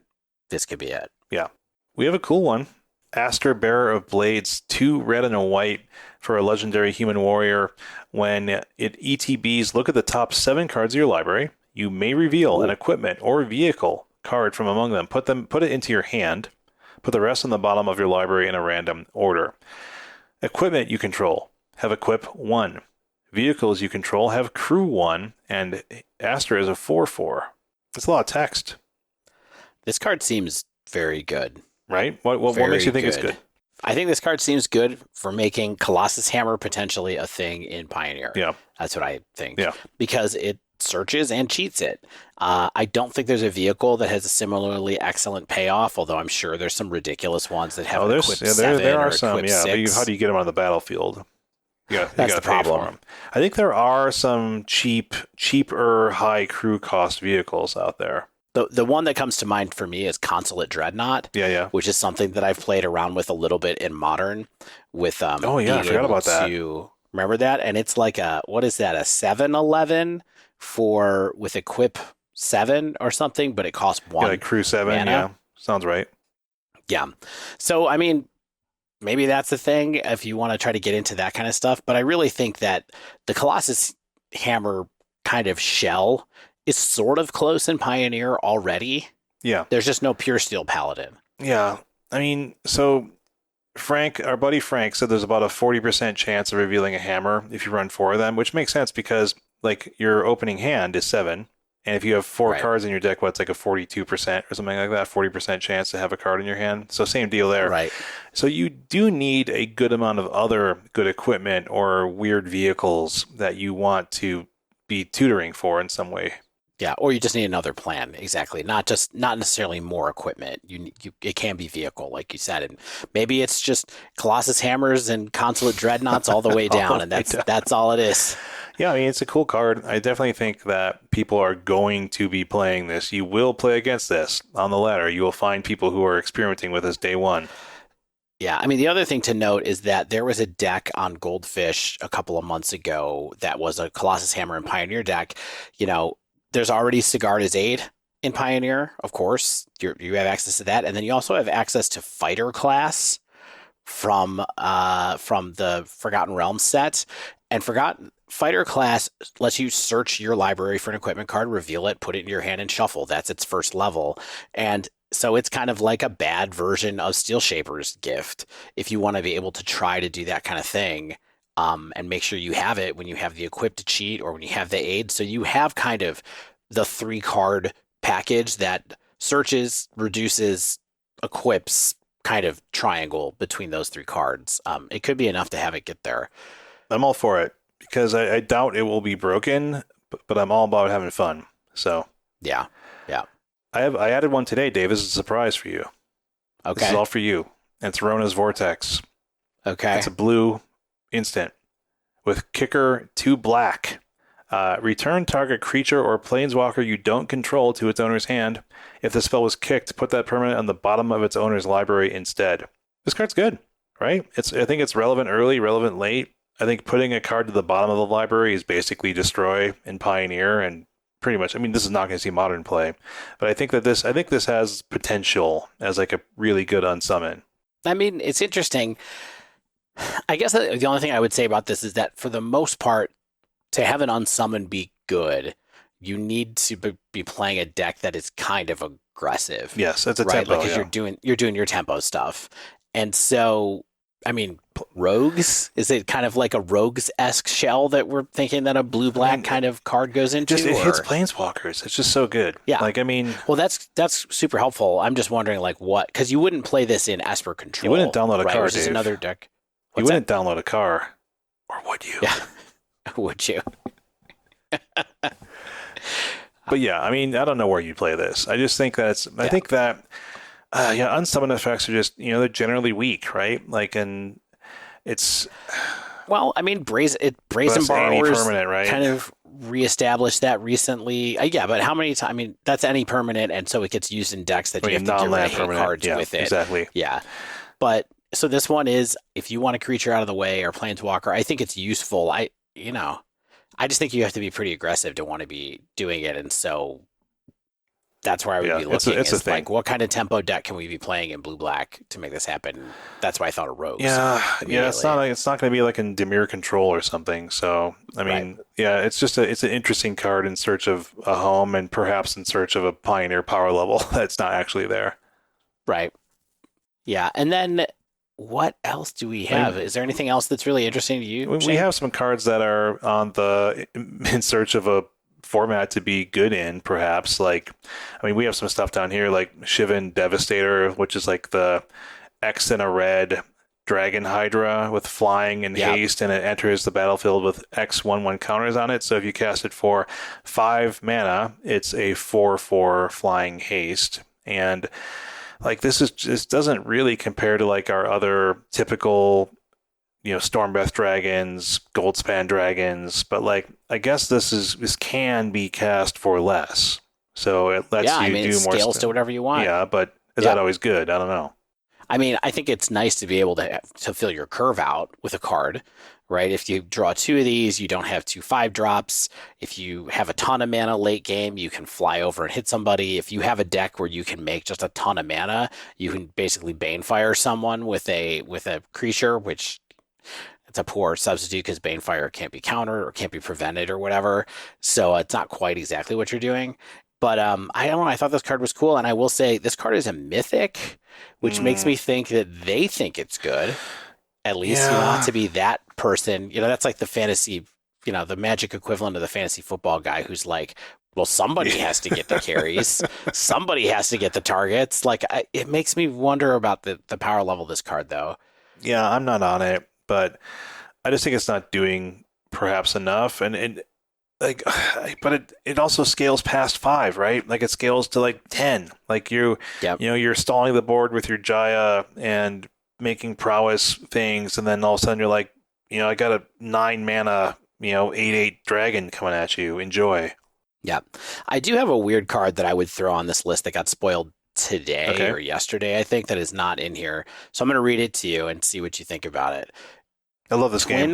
this could be it. Yeah. We have a cool one. Astor, Bearer of Blades, 2 red and a white for a legendary human warrior. When it ETBs, look at the top 7 cards of your library. You may reveal an equipment or vehicle card from among them. Put it into your hand. Put the rest on the bottom of your library in a random order. Equipment you control, have equip 1. Vehicles you control have crew 1, and Astor is a 4/4. That's a lot of text. This card seems very good. Right? What makes you think it's good? I think this card seems good for making Colossus Hammer potentially a thing in Pioneer. Yeah. That's what I think. Yeah. Because it searches and cheats it. I don't think there's a vehicle that has a similarly excellent payoff, although I'm sure there's some ridiculous ones that have equip 7 there or are some, equip yeah. 6. But how do you get them on the battlefield? You That's gotta the pay problem. for them. I think there are some cheaper high crew cost vehicles out there. The one that comes to mind for me is Consulate Dreadnought. Yeah. Which is something that I've played around with a little bit in Modern. With oh yeah, I forgot about that. Remember that? And it's like a 7-11 with equip 7 or something, but it costs 1. Yeah, like crew 7. mana. Yeah, sounds right. Yeah. So I mean, maybe that's the thing if you want to try to get into that kind of stuff. But I really think that the Colossus Hammer kind of shell is sort of close in Pioneer already. Yeah. There's just no pure steel paladin. Yeah. I mean, so our buddy Frank said there's about a 40% chance of revealing a hammer if you run 4 of them, which makes sense because like your opening hand is 7. And if you have 4 cards in your deck, it's like a 42% or something like that, 40% chance to have a card in your hand. So same deal there. Right. So you do need a good amount of other good equipment or weird vehicles that you want to be tutoring for in some way. Yeah, or you just need another plan. Exactly. Not necessarily more equipment. It can be vehicle, like you said, and maybe it's just Colossus Hammers and Consulate Dreadnoughts all the way down, and that's all it is. Yeah, I mean, it's a cool card. I definitely think that people are going to be playing this. You will play against this on the ladder. You will find people who are experimenting with this day one. Yeah, I mean, the other thing to note is that there was a deck on Goldfish a couple of months ago that was a Colossus Hammer and Pioneer deck. There's already Sigarda's Aid in Pioneer, of course. You have access to that. And then you also have access to Fighter class from the Forgotten Realms set. And Forgotten Fighter class lets you search your library for an equipment card, reveal it, put it in your hand, and shuffle. That's its first level. And so it's kind of like a bad version of Steel Shaper's Gift if you want to be able to try to do that kind of thing, and make sure you have it when you have the equip to cheat or when you have the aid. So you have kind of the 3-card package that searches, reduces, equips, kind of triangle between those 3 cards. It could be enough to have it get there. I'm all for it because I doubt it will be broken, but I'm all about having fun. So yeah. I added one today, Dave. This is a surprise for you. Okay. This is all for you. And it's Rona's Vortex. Okay. It's a blue instant with kicker 2 black. Return target creature or planeswalker you don't control to its owner's hand. If the spell was kicked, put that permanent on the bottom of its owner's library instead. This card's good, right? I think it's relevant early, relevant late. I think putting a card to the bottom of the library is basically destroy in Pioneer, and pretty much, I mean, this is not going to see modern play, but I think this has potential as like a really good unsummon. I mean, it's interesting. I guess the only thing I would say about this is that for the most part, to have an unsummon be good, you need to be playing a deck that is kind of aggressive. Yes, it's a right? tempo. Because you're doing your tempo stuff, and so I mean, rogues, is it kind of like a rogues-esque shell that we're thinking that a blue-black kind of card goes into? It hits planeswalkers. It's just so good. Yeah. Like, I mean, well, that's super helpful. I'm just wondering, like, what? Because you wouldn't play this in Esper Control. You wouldn't download a right? card, Which is Dave. another deck. You wouldn't download a car, or would you? Yeah. Would you? But yeah, I mean, I don't know where you play this. I just think I think that unsummon effects are just, they're generally weak, right? Like, and it's, well, I mean, Brazen Borrowers right? kind of reestablished that recently. Yeah, but how many times? I mean, that's any permanent, and so it gets used in decks that you have to do hit cards with it. Exactly. Yeah, but so this one is, if you want a creature out of the way or planeswalker, I think it's useful. I just think you have to be pretty aggressive to want to be doing it, and so that's where I would be looking. It's a thing. Like, what kind of tempo deck can we be playing in blue-black to make this happen? That's why I thought of rogues. Yeah. It's not going to be like in Dimir Control or something. So I mean, it's just it's an interesting card in search of a home and perhaps in search of a Pioneer power level that's not actually there. Right. Yeah, and then what else do we have? Is there anything else that's really interesting to you? We have some cards that are in search of a format to be good in, perhaps. Like, I mean, we have some stuff down here like Shivan Devastator, which is like the X and a red Dragon Hydra with flying and haste, and it enters the battlefield with X/1/1 counters on it. So if you cast it for 5 mana, it's a 4/4 flying haste. And like, this doesn't really compare to like our other typical, Stormbreath dragons, Goldspan dragons, but like, I guess this can be cast for less. So it lets you do more scales to whatever you want. Yeah, but is that always good? I don't know. I mean, I think it's nice to be able to fill your curve out with a card, right? If you draw 2 of these, you don't have 2 5-drops. If you have a ton of mana late game, you can fly over and hit somebody. If you have a deck where you can make just a ton of mana, you can basically Banefire someone with a creature, which it's a poor substitute because Banefire can't be countered or can't be prevented or whatever. So it's not quite exactly what you're doing. But I don't know. I thought this card was cool, and I will say this card is a mythic, which makes me think that they think it's good. At least you want to be that person. That's like the fantasy, the Magic equivalent of the fantasy football guy who's like, well, somebody has to get the carries. Somebody has to get the targets. Like, it makes me wonder about the power level of this card, though. Yeah, I'm not on it, but I just think it's not doing perhaps enough. And but it also scales past 5, right? Like, it scales to like 10. Like, you're stalling the board with your Jaya and making prowess things, and then all of a sudden you're like, I got a 9 mana, 8/8 dragon coming at you. Enjoy. Yeah. I do have a weird card that I would throw on this list that got spoiled today or yesterday, I think, that is not in here. So I'm going to read it to you and see what you think about it. I love this game.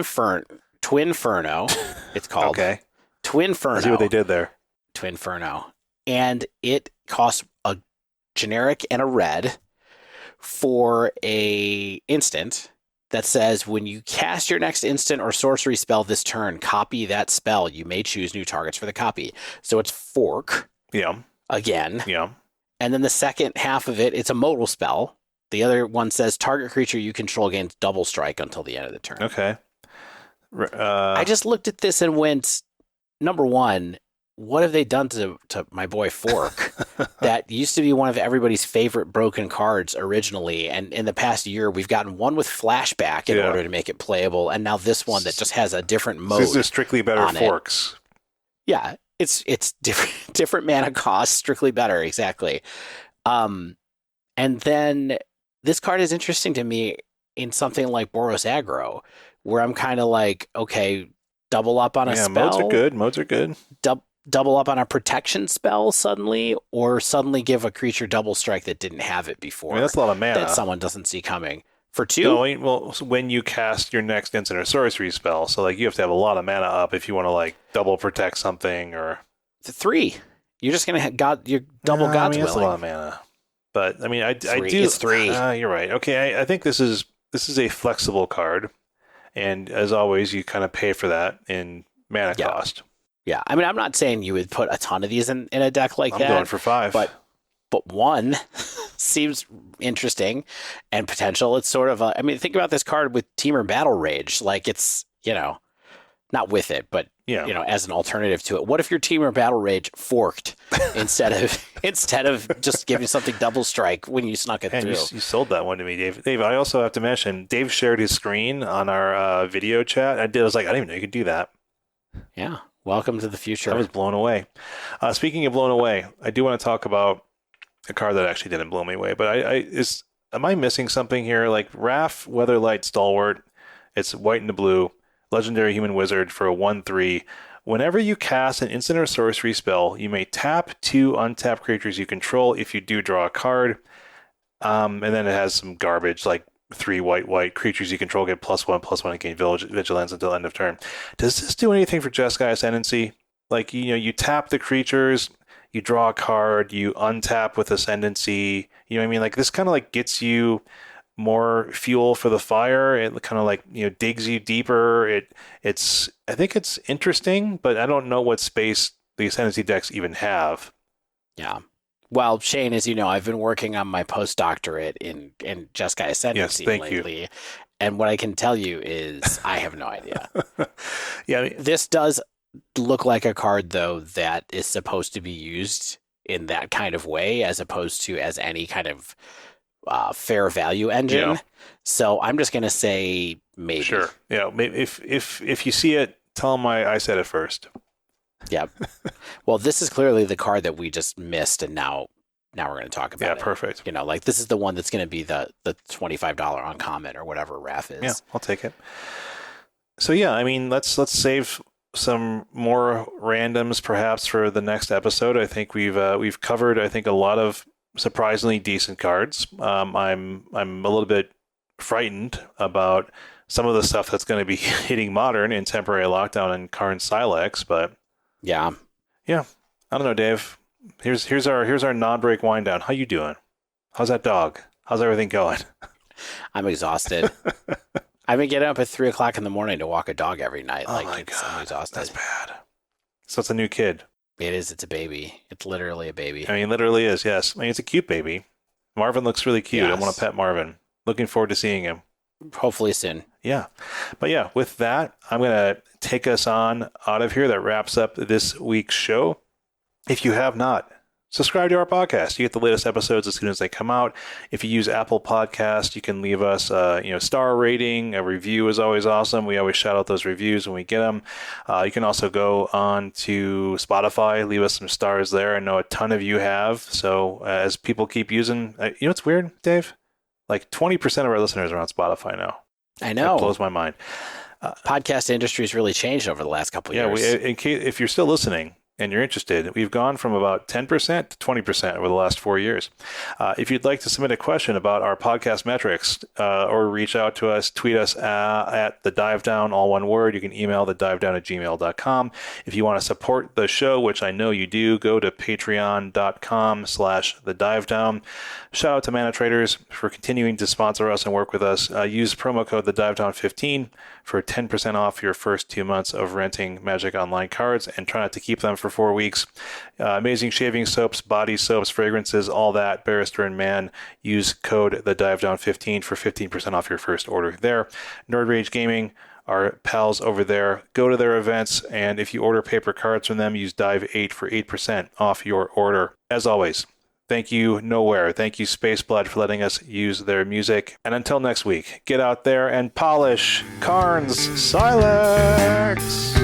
Twinferno, it's called. Okay. Twinferno. I see what they did there. Twinferno. And it costs a generic and a red for a instant that says when you cast your next instant or sorcery spell this turn, copy that spell. You may choose new targets for the copy. So it's fork. Yeah. Again. Yeah. And then the second half of it, it's a modal spell. The other one says target creature you control gains double strike until the end of the turn. Okay. I just looked at this and went, number one, what have they done to my boy Fork? That used to be one of everybody's favorite broken cards originally. And in the past year, we've gotten one with flashback in order to make it playable. And now this one that just has a different mode. These are strictly better forks. Yeah, it's different mana cost, strictly better. Exactly. And then this card is interesting to me in something like Boros Aggro, where I'm kind of like, okay, double up on a spell. Modes are good. Double up on a protection spell suddenly, or suddenly give a creature double strike that didn't have it before. I mean, that's a lot of mana. That someone doesn't see coming. For 2? No, well, when you cast your next instant or sorcery spell, so like you have to have a lot of mana up if you want to like double protect something or... 3. You're just going to your double God's Willing. That's a lot of mana. But I mean, I do... It's 3. You're right. Okay, I think this is a flexible card. And as always, you kind of pay for that in mana cost. Yeah, I mean, I'm not saying you would put a ton of these in a deck like that. I'm going for 5. But 1 seems interesting and potential. It's sort of I mean, think about this card with Temur Battle Rage. Like it's, not with it, but as an alternative to it. What if your Temur Battle Rage forked instead of just giving something double strike when you snuck it through? You sold that one to me, Dave. Dave, I also have to mention, Dave shared his screen on our video chat. I was like, I didn't even know you could do that. Yeah. Welcome to the future. I was blown away. Speaking of blown away, I do want to talk about a card that actually didn't blow me away. But am I missing something here? Like Raff, Weatherlight, Stalwart. It's white and blue. Legendary Human Wizard for a 1/3. Whenever you cast an instant or sorcery spell, you may tap 2 untapped creatures you control if you do draw a card. And then it has some garbage like 3 white creatures you control get +1/+1 and gain vigilance until end of turn. Does this do anything for Jeskai Ascendancy? Like, you tap the creatures, you draw a card, you untap with Ascendancy. You know what I mean? Like, this kind of like gets you more fuel for the fire. It kind of like, digs you deeper. I think it's interesting, but I don't know what space the Ascendancy decks even have. Yeah. Well, Shane, as you know, I've been working on my postdoctorate in Jeskai Ascendancy lately. And what I can tell you is I have no idea. This does look like a card, though, that is supposed to be used in that kind of way, as opposed to as any kind of fair value engine. Yeah. So I'm just going to say maybe. Sure. Yeah. If you see it, tell them I said it first. Yeah. Well, this is clearly the card that we just missed, and now we're going to talk about it. Yeah, perfect. Like this is the one that's going to be the $25 uncommon or whatever Raff is. Yeah, I'll take it. So yeah, I mean, let's save some more randoms perhaps for the next episode. I think we've covered a lot of surprisingly decent cards. I'm a little bit frightened about some of the stuff that's going to be hitting Modern in Temporary Lockdown and Karn Sylex, but yeah. I don't know, Dave. Here's our non-break wind down. How you doing? How's that dog? How's everything going? I'm exhausted. I've been getting up at 3:00 in the morning to walk a dog every night. Oh my God, I'm exhausted. That's bad. So it's a new kid. It is. It's a baby. It's literally a baby. I mean, literally is. Yes. I mean, it's a cute baby. Marvin looks really cute. Yes. I want to pet Marvin. Looking forward to seeing him. Hopefully soon. Yeah. But yeah, with that, I'm going to take us on out of here. That wraps up this week's show. If you have not, subscribe to our podcast. You get the latest episodes as soon as they come out. If you use Apple Podcast, you can leave us a star rating. A review is always awesome. We always shout out those reviews when we get them. You can also go on to Spotify, leave us some stars there. I know a ton of you have. So as people keep using, what's weird, Dave? Like 20% of our listeners are on Spotify now. I know. That blows my mind. Podcast industry has really changed over the last couple of years. Yeah, if you're still listening, and you're interested, we've gone from about 10% to 20% over the last 4 years. If you'd like to submit a question about our podcast metrics or reach out to us, tweet us at the Dive Down, all one word. You can email thedivedown@gmail.com. If you want to support the show, which I know you do, go to patreon.com/thedivedown. Shout out to Mana Traders for continuing to sponsor us and work with us. Use promo code TheDiveDown15 for 10% off your first 2 months of renting Magic Online cards, and try not to keep them for 4 weeks. Amazing shaving soaps, body soaps, fragrances, all that. Barrister and Man. Use code TheDiveDown15 for 15% off your first order there. Nerd Rage Gaming, our pals over there, go to their events, and if you order paper cards from them, use Dive8 for 8% off your order. As always, thank you, Nowhere. Thank you, Spaceblood, for letting us use their music. And until next week, get out there and polish Karn's Sylex!